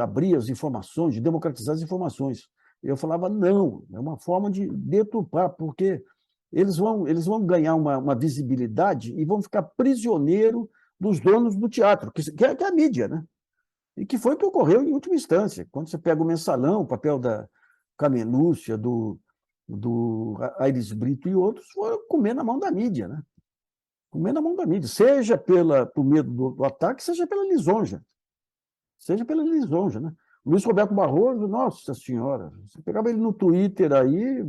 abrir as informações, de democratizar as informações. Eu falava, não, é uma forma de deturpar, porque eles vão ganhar uma visibilidade e vão ficar prisioneiros dos donos do teatro, que é a mídia, né? E que foi o que ocorreu em última instância. Quando você pega o Mensalão, o papel da Carmen Lúcia, do Aires Brito e outros, foram comer na mão da mídia, né? Comer na mão da mídia, seja por medo do ataque, seja pela lisonja. Seja pela lisonja, né? Luiz Roberto Barroso, nossa senhora, você pegava ele no Twitter aí,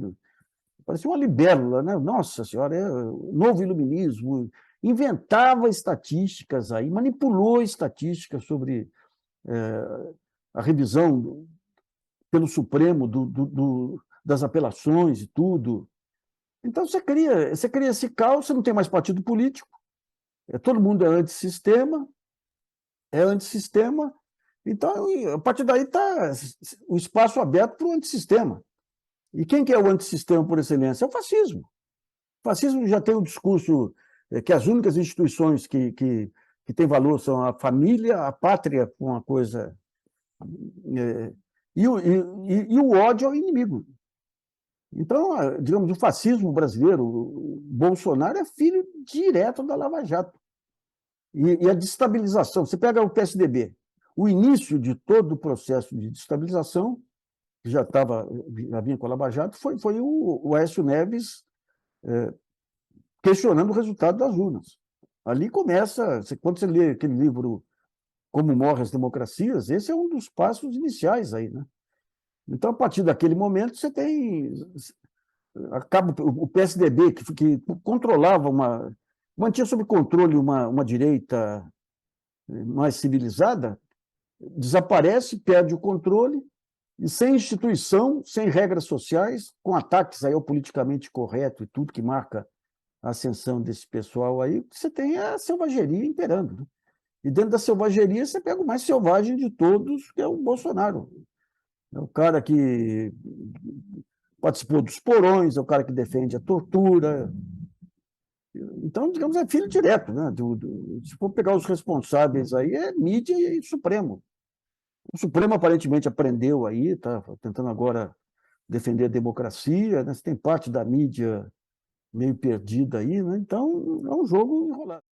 parecia uma libélula, né? Nossa senhora, é novo iluminismo, inventava estatísticas aí, manipulou estatísticas sobre a revisão pelo Supremo das apelações e tudo. Então, você cria esse caos, você não tem mais partido político, todo mundo é antissistema, então, a partir daí está o espaço aberto para o antissistema. E quem que é o antissistema por excelência? É o fascismo. O fascismo já tem um discurso que as únicas instituições que têm valor são a família, a pátria, uma coisa... e o ódio ao inimigo. Então, digamos, o fascismo brasileiro, o Bolsonaro é filho direto da Lava Jato. E a destabilização, você pega o PSDB, o início de todo o processo de destabilização, que já vinha com a Lava Jato, foi o Aécio Neves questionando o resultado das urnas. Ali começa, quando você lê aquele livro Como Morrem as Democracias, esse é um dos passos iniciais aí, né? Então, a partir daquele momento, você tem... Acaba o PSDB, que controlava mantinha sob controle uma direita mais civilizada, desaparece, perde o controle, e sem instituição, sem regras sociais, com ataques aí ao politicamente correto e tudo que marca a ascensão desse pessoal aí, você tem a selvageria imperando, né? E dentro da selvageria, você pega o mais selvagem de todos, que é o Bolsonaro. É o cara que participou dos porões, é o cara que defende a tortura. Então, digamos, é filho direto, né? Se for pegar os responsáveis aí, é mídia e Supremo. O Supremo aparentemente aprendeu aí, está tentando agora defender a democracia, né? Você tem parte da mídia meio perdida aí, né? Então, é um jogo enrolado.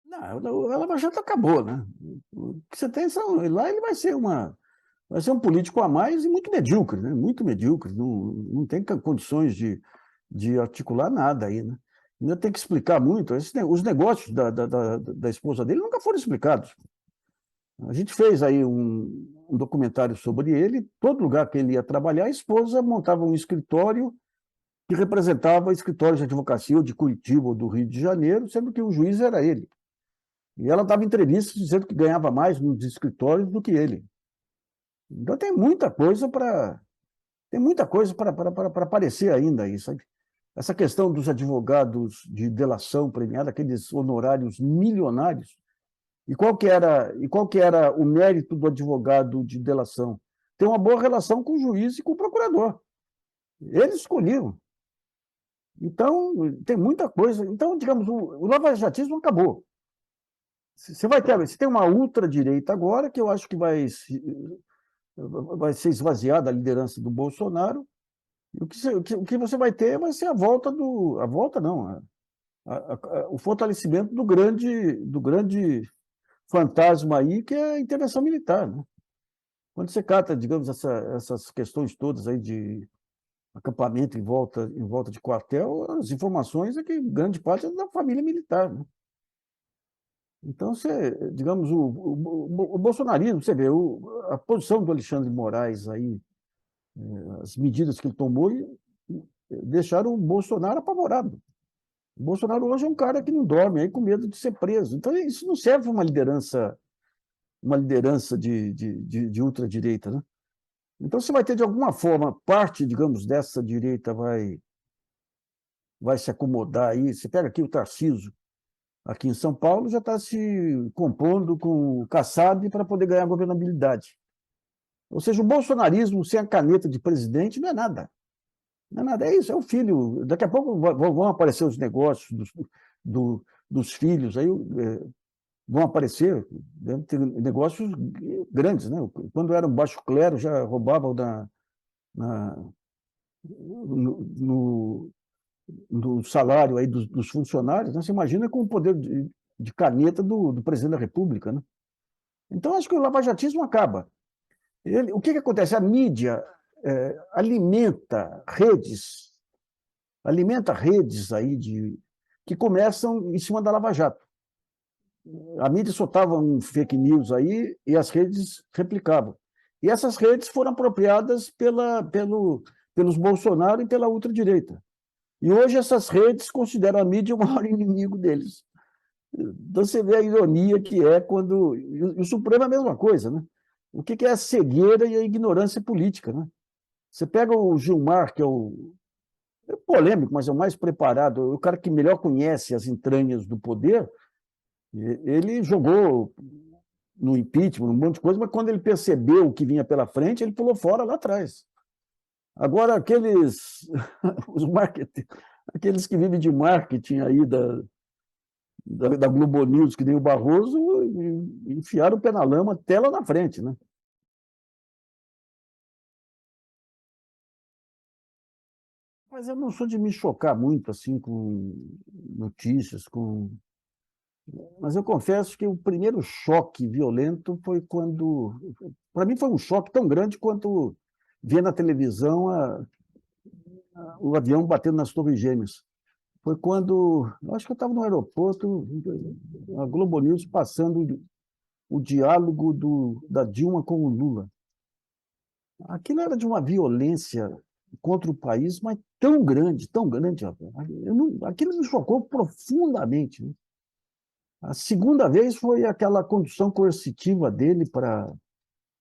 Não, a Lava Jato acabou, né? O que você tem lá ele vai ser um político a mais e muito medíocre, né? Muito medíocre, não tem condições de articular nada aí, né? Ainda tem que explicar muito. Os negócios da esposa dele nunca foram explicados. A gente fez aí um documentário sobre ele, todo lugar que ele ia trabalhar, a esposa montava um escritório que representava escritórios de advocacia ou de Curitiba ou do Rio de Janeiro, sendo que o juiz era ele. E ela dava entrevistas dizendo que ganhava mais nos escritórios do que ele. Então tem muita coisa para aparecer ainda aí, sabe? Essa questão dos advogados de delação premiada, aqueles honorários milionários, qual que era o mérito do advogado de delação? Ter uma boa relação com o juiz e com o procurador. Eles escolhiam. Então, tem muita coisa. Então, digamos, o lavajatismo acabou. Você tem uma ultradireita agora, que eu acho que vai ser esvaziada a liderança do Bolsonaro, e o que você vai ser a volta a volta não, o fortalecimento do grande fantasma aí, que é a intervenção militar, né? Quando você cata, digamos, essas questões todas aí de acampamento em volta de quartel, as informações é que grande parte é da família militar, né? Então, digamos, o bolsonarismo, você vê, a posição do Alexandre de Moraes aí, as medidas que ele tomou, deixaram o Bolsonaro apavorado. O Bolsonaro hoje é um cara que não dorme aí com medo de ser preso. Então, isso não serve para uma liderança de ultradireita, né? Então, você vai ter, de alguma forma, parte, digamos, dessa direita vai se acomodar aí. Você pega aqui o Tarcísio, aqui em São Paulo, já está se compondo com o Kassab para poder ganhar a governabilidade. Ou seja, o bolsonarismo sem a caneta de presidente não é nada. Não é nada, é isso, é o filho. Daqui a pouco vão aparecer os negócios dos filhos, aí vão aparecer, devem ter negócios grandes, né? Quando era um baixo clero, já roubavam no do salário aí dos funcionários, né? Você imagina com o poder de caneta do presidente da República, né? Então, acho que o lavajatismo acaba. O que acontece? A mídia alimenta redes aí que começam em cima da Lava Jato. A mídia soltava um fake news aí e as redes replicavam. E essas redes foram apropriadas pelos Bolsonaro e pela ultradireita. E hoje essas redes consideram a mídia o maior inimigo deles. Então você vê a ironia que é quando... E o Supremo é a mesma coisa, né? O que é a cegueira e a ignorância política, né? Você pega o Gilmar, que é polêmico, mas é o mais preparado, o cara que melhor conhece as entranhas do poder, ele jogou no impeachment, um monte de coisa, mas quando ele percebeu o que vinha pela frente, ele pulou fora lá atrás. Agora, os aqueles que vivem de marketing aí da Globo News, que nem o Barroso, enfiaram o pé na lama até lá na frente, né? Mas eu não sou de me chocar muito assim com notícias, mas eu confesso que o primeiro choque violento foi quando, para mim foi um choque tão grande quanto ver na televisão o avião batendo nas Torres Gêmeas. Foi quando, eu acho que eu estava no aeroporto, a Globo News passando o diálogo da Dilma com o Lula. Aquilo era de uma violência contra o país, mas tão grande, rapaz. Aquilo me chocou profundamente, né? A segunda vez foi aquela condução coercitiva dele para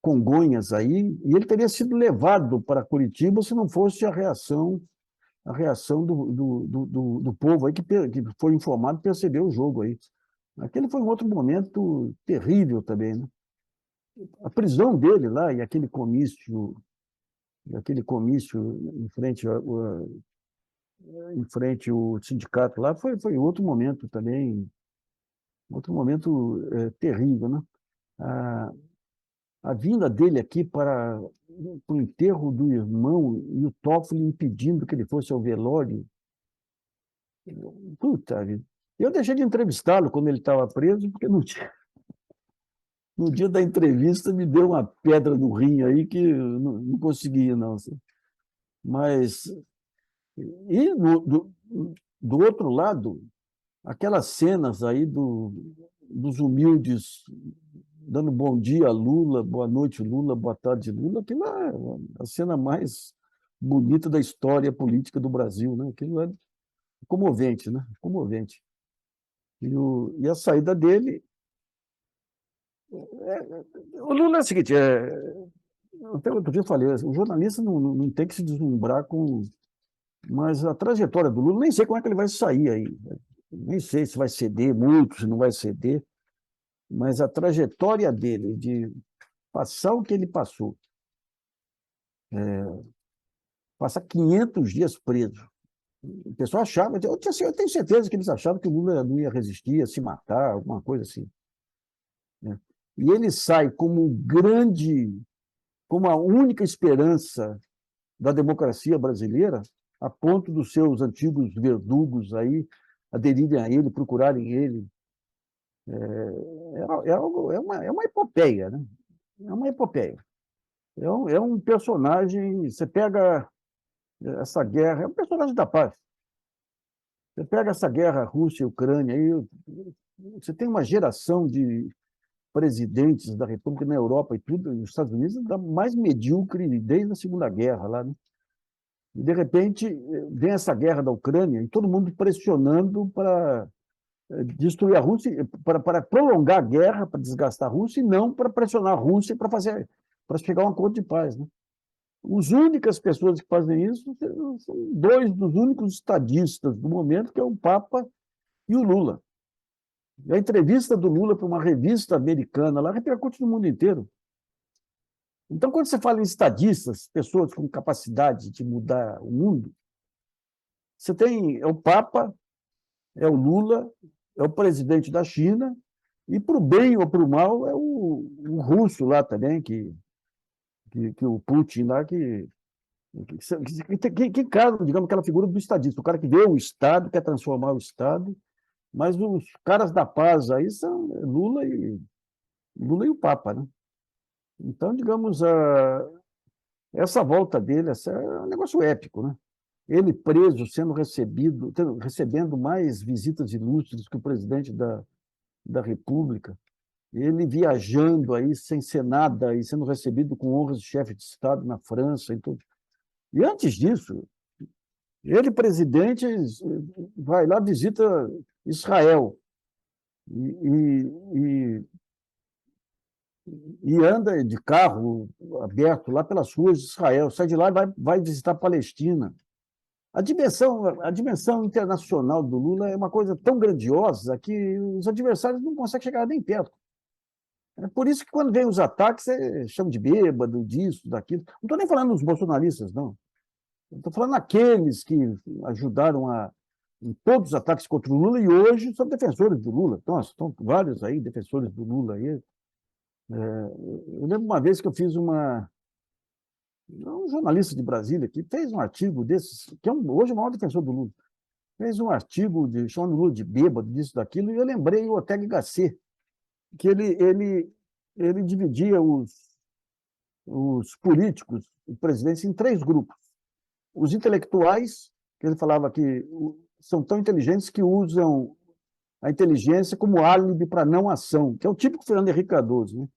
Congonhas aí, e ele teria sido levado para Curitiba se não fosse a reação do povo aí que foi informado e percebeu o jogo aí. Aquele foi um outro momento terrível também, né? A prisão dele lá e aquele comício em frente ao sindicato lá foi outro momento também, outro momento terrível, né? A, a vinda dele aqui para o enterro do irmão e o Toffoli impedindo que ele fosse ao velório. Puta vida. Eu deixei de entrevistá-lo quando ele estava preso, porque no dia da entrevista me deu uma pedra no rim aí que eu não conseguia, não. Mas, e do outro lado, aquelas cenas aí dos humildes dando bom dia a Lula, boa noite Lula, boa tarde Lula, aquilo é a cena mais bonita da história política do Brasil, né? Aquilo é comovente, né? Comovente. E a saída dele... O Lula é o seguinte, até outro dia eu falei, o jornalista não tem que se deslumbrar com... Mas a trajetória do Lula, nem sei como é que ele vai sair aí. Nem sei se vai ceder muito, se não vai ceder, mas a trajetória dele de passar o que ele passou, passar 500 dias preso. O pessoal achava, eu tenho certeza que eles achavam que o Lula não ia resistir, ia se matar, alguma coisa assim, né? E ele sai como a única esperança da democracia brasileira, a ponto dos seus antigos verdugos aí aderirem a ele, procurarem ele. É uma epopeia, né? É uma epopeia. É um personagem, você pega essa guerra, é um personagem da paz. Você pega essa guerra Rússia e Ucrânia, aí você tem uma geração de presidentes da República na Europa e tudo, nos Estados Unidos, da mais medíocre desde a Segunda Guerra lá, né? E, de repente, vem essa guerra da Ucrânia e todo mundo pressionando para destruir a Rússia, para prolongar a guerra, para desgastar a Rússia, e não para pressionar a Rússia para chegar a um acordo de paz, né? As únicas pessoas que fazem isso são dois dos únicos estadistas do momento, que é o Papa e o Lula. A entrevista do Lula para uma revista americana lá repercute no mundo inteiro. Então, quando você fala em estadistas, pessoas com capacidade de mudar o mundo, você tem o Papa, é o Lula, é o presidente da China, e para o bem ou para o mal é o russo lá também, que o Putin lá, que Que caso, digamos, aquela figura do estadista, o cara que vê o Estado, quer transformar o Estado, mas os caras da paz aí são Lula e o Papa, né? Então, digamos, essa volta dele é um negócio épico, né? Ele preso, sendo recebido, recebendo mais visitas ilustres que o presidente da República, ele viajando aí sem ser nada e sendo recebido com honras de chefe de Estado na França e tudo. E antes disso, ele, presidente, vai lá, visita Israel e, e anda de carro aberto lá pelas ruas de Israel, sai de lá e vai visitar a Palestina. A dimensão internacional do Lula é uma coisa tão grandiosa que os adversários não conseguem chegar nem perto. É por isso que, quando vem os ataques, chamam de bêbado, disso, daquilo. Não estou nem falando dos bolsonaristas, não. Estou falando daqueles que ajudaram em todos os ataques contra o Lula e hoje são defensores do Lula. Então, estão vários aí, defensores do Lula. Aí. Eu lembro uma vez que eu fiz um jornalista de Brasília que fez um artigo desses, que hoje é o maior defensor do Lula, fez um artigo chamando o Lula de bêbado, disso, daquilo, e eu lembrei o Ortega y Gasset, que ele dividia os políticos, os presidentes, em três grupos. Os intelectuais, que ele falava que são tão inteligentes que usam a inteligência como álibi para não ação, que é o típico Fernando Henrique Cardoso. Né?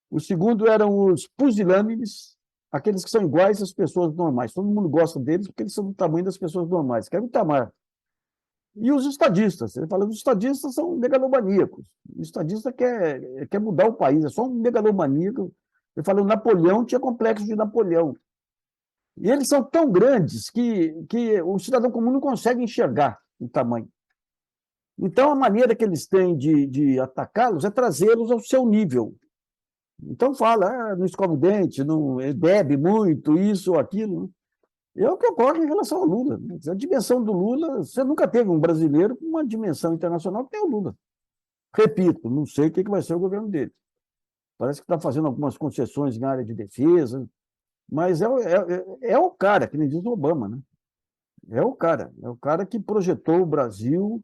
O segundo eram os pusilânimes, aqueles que são iguais às pessoas normais. Todo mundo gosta deles porque eles são do tamanho das pessoas normais, que é o Itamar. E os estadistas. Ele fala que os estadistas são megalomaníacos. O estadista quer mudar o país, é só um megalomaníaco. Ele fala que o Napoleão tinha complexo de Napoleão. E eles são tão grandes que o cidadão comum não consegue enxergar o tamanho. Então, a maneira que eles têm de atacá-los é trazê-los ao seu nível. Então, fala, não escova o dente, não bebe muito, isso ou aquilo. É o que ocorre em relação ao Lula. A dimensão do Lula, você nunca teve um brasileiro com uma dimensão internacional que tem o Lula. Repito, não sei o que vai ser o governo dele. Parece que está fazendo algumas concessões na área de defesa, mas é o cara, que nem diz o Obama, né? É o cara que projetou o Brasil,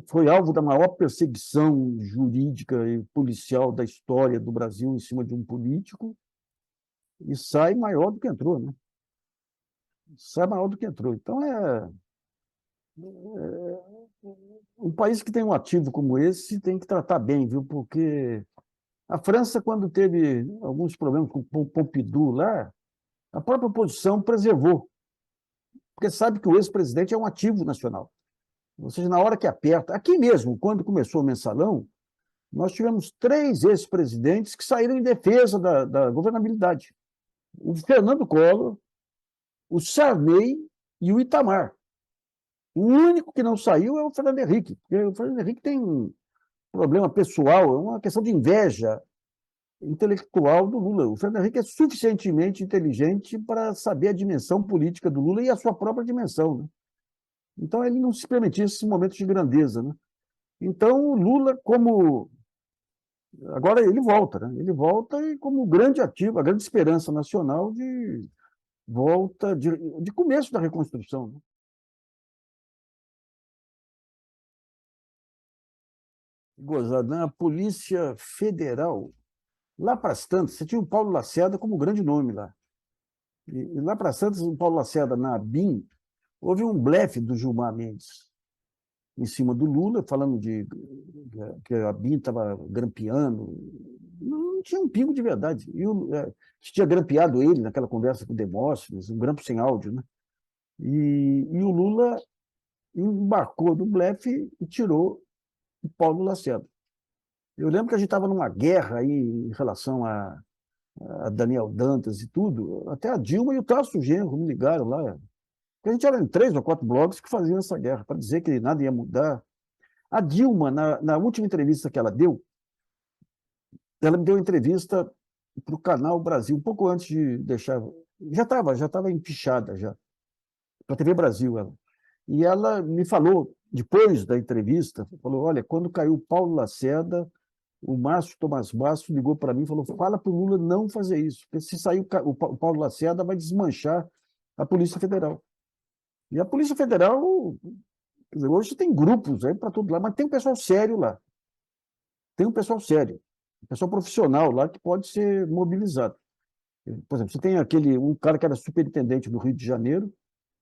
foi alvo da maior perseguição jurídica e policial da história do Brasil em cima de um político e sai maior do que entrou, né? Sai maior do que entrou. Então, um país que tem um ativo como esse tem que tratar bem, viu? Porque a França, quando teve alguns problemas com o Pompidou lá, a própria oposição preservou, porque sabe que o ex-presidente é um ativo nacional. Ou seja, na hora que aperta... Aqui mesmo, quando começou o Mensalão, nós tivemos 3 ex-presidentes que saíram em defesa da governabilidade. O Fernando Collor, o Sarney e o Itamar. O único que não saiu é o Fernando Henrique, porque o Fernando Henrique tem um problema pessoal, é uma questão de inveja intelectual do Lula. O Fernando Henrique é suficientemente inteligente para saber a dimensão política do Lula e a sua própria dimensão. Né? Então, ele não se permitia esses momentos de grandeza. Né? Então, o Lula, como... Agora, ele volta, né? Ele volta e como grande ativo, a grande esperança nacional de volta, de começo da reconstrução. Né? Gozado, né? A Polícia Federal, lá para as tantas, você tinha o Paulo Lacerda como grande nome lá. E lá para as tantas, o Paulo Lacerda, na ABIN, houve um blefe do Gilmar Mendes em cima do Lula, falando que a ABIN estava grampeando. Não tinha um pingo de verdade. Tinha grampeado ele naquela conversa com o Demóstenes, um grampo sem áudio. Né? E o Lula embarcou no blefe e tirou o Paulo Lacerda. Eu lembro que a gente estava numa guerra aí em relação a Daniel Dantas e tudo. Até a Dilma e o Tasso Genro me ligaram lá. A gente era em 3 ou 4 blogs que faziam essa guerra, para dizer que nada ia mudar. A Dilma, na última entrevista que ela me deu entrevista para o Canal Brasil, um pouco antes de deixar... Já estava empichada, já, para a TV Brasil. E ela me falou, depois da entrevista, falou, olha, quando caiu o Paulo Lacerda, o Márcio Tomás Basso ligou para mim e falou: fala para o Lula não fazer isso, porque se sair o Paulo Lacerda vai desmanchar a Polícia Federal. E a Polícia Federal, quer dizer, hoje tem grupos aí para todo lado, mas tem um pessoal sério lá. Tem um pessoal sério, um pessoal profissional lá que pode ser mobilizado. Por exemplo, você tem um cara que era superintendente do Rio de Janeiro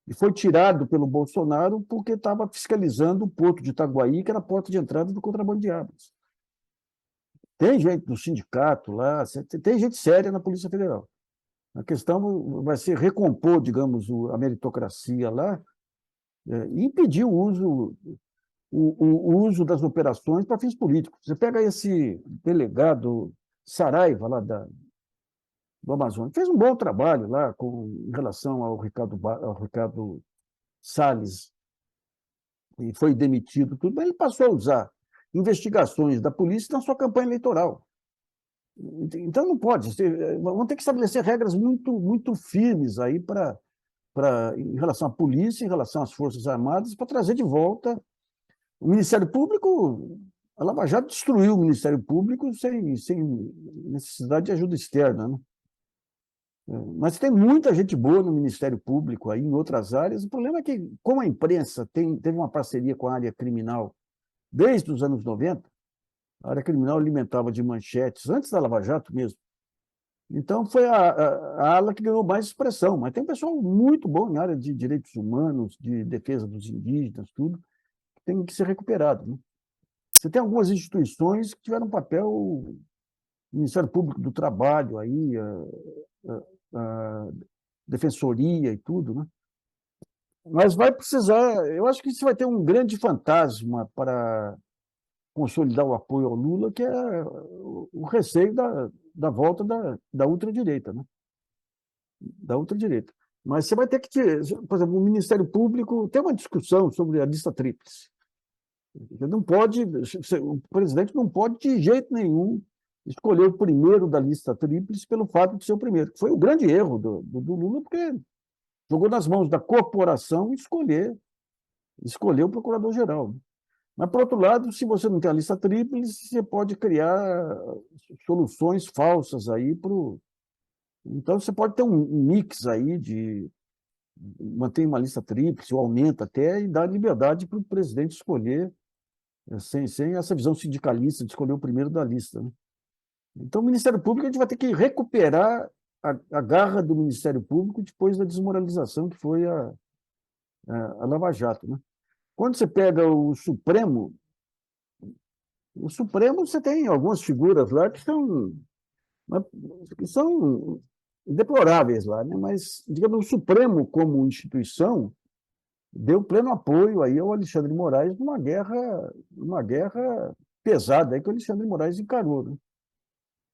e foi tirado pelo Bolsonaro porque estava fiscalizando o porto de Itaguaí, que era a porta de entrada do contrabando de armas. Tem gente do sindicato lá, tem gente séria na Polícia Federal. A questão vai ser recompor, digamos, a meritocracia lá, e impedir o uso das operações para fins políticos. Você pega esse delegado Saraiva, lá do Amazonas, fez um bom trabalho lá em relação ao Ricardo Salles, e foi demitido, tudo, mas ele passou a usar investigações da polícia na sua campanha eleitoral. Então não pode, vão ter que estabelecer regras muito firmes aí em relação à polícia, em relação às Forças Armadas, para trazer de volta o Ministério Público. A Lava Jato destruiu o Ministério Público sem necessidade de ajuda externa, né? Mas tem muita gente boa no Ministério Público, aí, em outras áreas. O problema é que, como a imprensa teve uma parceria com a área criminal desde os anos 90, a área criminal alimentava de manchetes, antes da Lava Jato mesmo. Então, foi a ala que ganhou mais expressão. Mas tem um pessoal muito bom na área de direitos humanos, de defesa dos indígenas, tudo, que tem que ser recuperado, né? Você tem algumas instituições que tiveram um papel, o Ministério Público do Trabalho, aí, a Defensoria e tudo, né? Mas vai precisar, eu acho que isso vai ter um grande fantasma para consolidar o apoio ao Lula, que é o receio da volta da ultradireita, né? Da ultradireita. Mas você vai ter que ter, por exemplo, o Ministério Público tem uma discussão sobre a lista tríplice. Não pode, o presidente não pode, de jeito nenhum, escolher o primeiro da lista tríplice pelo fato de ser o primeiro. Foi o grande erro do Lula, porque jogou nas mãos da corporação escolher o procurador-geral. Mas, por outro lado, se você não tem a lista tríplice, você pode criar soluções falsas aí para o. Então, você pode ter um mix aí de manter uma lista tríplice, ou aumenta até, e dar liberdade para o presidente escolher, sem essa visão sindicalista de escolher o primeiro da lista, né? Então, o Ministério Público, a gente vai ter que recuperar a garra do Ministério Público depois da desmoralização que foi a Lava Jato, né? Quando você pega o Supremo você tem algumas figuras lá que são deploráveis lá, né? Mas, digamos, o Supremo como instituição deu pleno apoio aí ao Alexandre de Moraes numa guerra pesada aí que o Alexandre de Moraes encarou, né?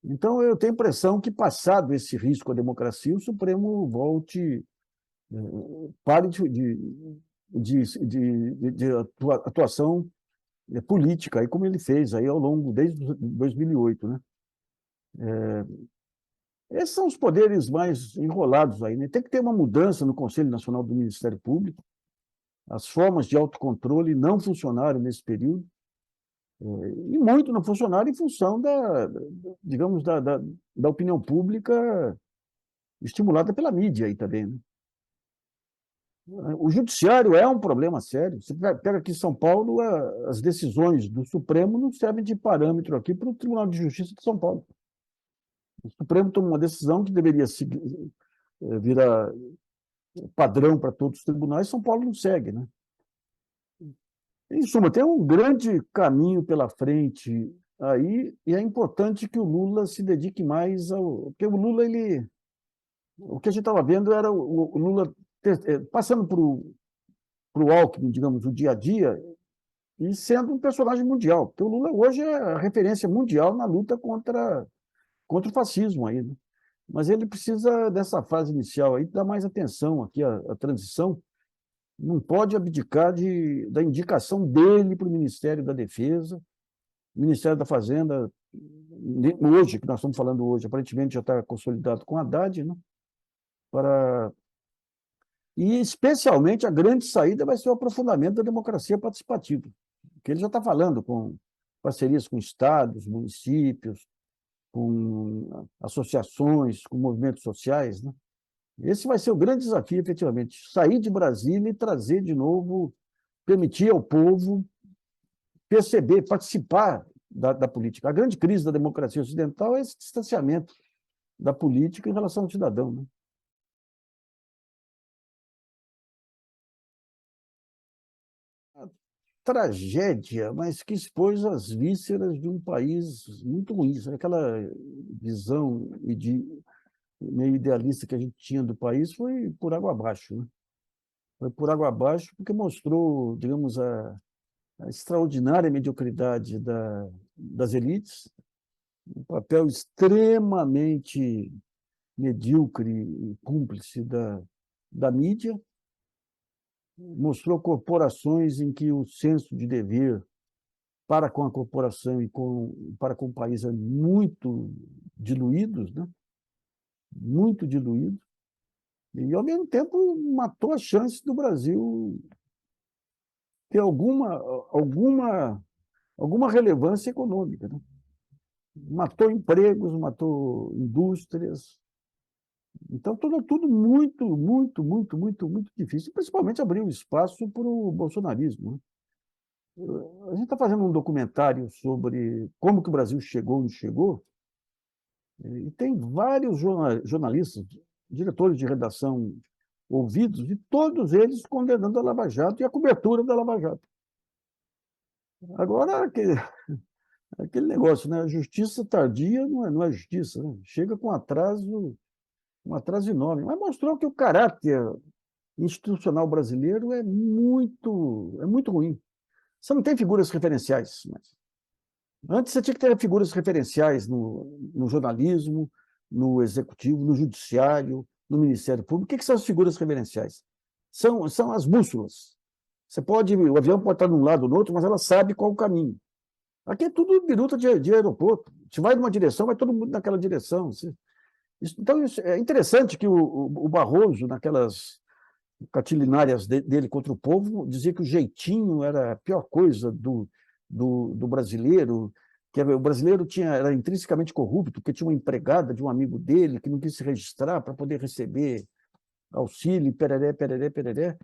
Então, eu tenho a impressão que, passado esse risco à democracia, o Supremo pare de atuação política, aí, como ele fez aí desde 2008, né? Esses são os poderes mais enrolados aí, né? Tem que ter uma mudança no Conselho Nacional do Ministério Público. As formas de autocontrole não funcionaram nesse período, e muito não funcionaram em função digamos, da opinião pública estimulada pela mídia aí também, né? O judiciário é um problema sério. Você pega aqui em São Paulo, as decisões do Supremo não servem de parâmetro aqui para o Tribunal de Justiça de São Paulo. O Supremo toma uma decisão que deveria virar padrão para todos os tribunais, São Paulo não segue, né? Em suma, tem um grande caminho pela frente aí, e é importante que o Lula se dedique mais porque o Lula, o que a gente estava vendo era o Lula passando para o Alckmin, digamos, o dia a dia, e sendo um personagem mundial, porque o Lula hoje é a referência mundial na luta contra o fascismo aí, né? Mas ele precisa, dessa fase inicial aí, dar mais atenção aqui à transição. Não pode abdicar da indicação dele para o Ministério da Defesa, Ministério da Fazenda, hoje, que nós estamos falando hoje, aparentemente já está consolidado com a Haddad, né? E, especialmente, a grande saída vai ser o aprofundamento da democracia participativa, que ele já está falando com parcerias com estados, municípios, com associações, com movimentos sociais, né? Esse vai ser o grande desafio, efetivamente, sair de Brasília e trazer de novo, permitir ao povo perceber, participar da política. A grande crise da democracia ocidental é esse distanciamento da política em relação ao cidadão, né? A tragédia, mas que expôs as vísceras de um país muito ruim. Aquela visão meio idealista que a gente tinha do país foi por água abaixo, né? Foi por água abaixo porque mostrou, digamos, a extraordinária mediocridade das elites, um papel extremamente medíocre e cúmplice da mídia, mostrou corporações em que o senso de dever para com a corporação e para com o país é muito diluídos, né? Muito diluído, e, ao mesmo tempo, matou a chance do Brasil ter alguma relevância econômica, né? Matou empregos, matou indústrias. Então, tudo muito, muito, muito, muito, muito difícil, principalmente abriu espaço para o bolsonarismo, né? A gente está fazendo um documentário sobre como que o Brasil chegou onde chegou, e tem vários jornalistas, diretores de redação ouvidos, e todos eles condenando a Lava Jato e a cobertura da Lava Jato. Agora, aquele negócio, né? A justiça tardia não é justiça, né? Chega com um atraso enorme, mas mostrou que o caráter institucional brasileiro é muito ruim. Você não tem figuras referenciais. Mas antes você tinha que ter figuras referenciais no jornalismo, no executivo, no judiciário, no Ministério Público. O que são as figuras referenciais? São as bússolas. O avião pode estar de um lado ou do outro, mas ela sabe qual o caminho. Aqui é tudo biruta de aeroporto. Se vai numa direção, vai todo mundo naquela direção. Então, é interessante que o Barroso, naquelas catilinárias dele contra o povo, dizia que o jeitinho era a pior coisa do brasileiro, que o brasileiro era intrinsecamente corrupto, porque tinha uma empregada de um amigo dele que não quis se registrar para poder receber auxílio, pereré, pereré, pereré.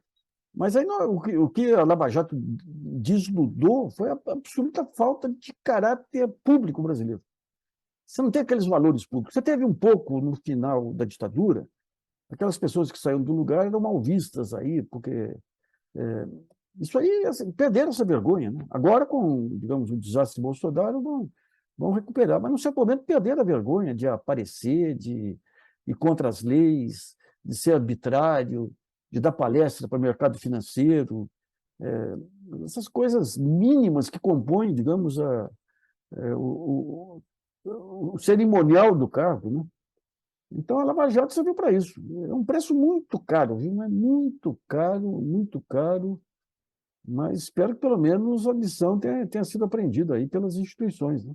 Mas aí o que a Lava Jato desnudou foi a absoluta falta de caráter público brasileiro. Você não tem aqueles valores públicos. Você teve um pouco no final da ditadura, aquelas pessoas que saíram do lugar eram mal vistas aí, porque isso aí, assim, perderam essa vergonha, né? Agora, com, digamos, o desastre de Bolsonaro, vão recuperar, mas no seu momento perderam a vergonha de aparecer, de ir contra as leis, de ser arbitrário, de dar palestra para o mercado financeiro, essas coisas mínimas que compõem, digamos, o cerimonial do cargo, né? Então, a Lava Jato serviu para isso. É um preço muito caro, viu? É muito caro, mas espero que, pelo menos, a lição tenha sido aprendida aí pelas instituições, né?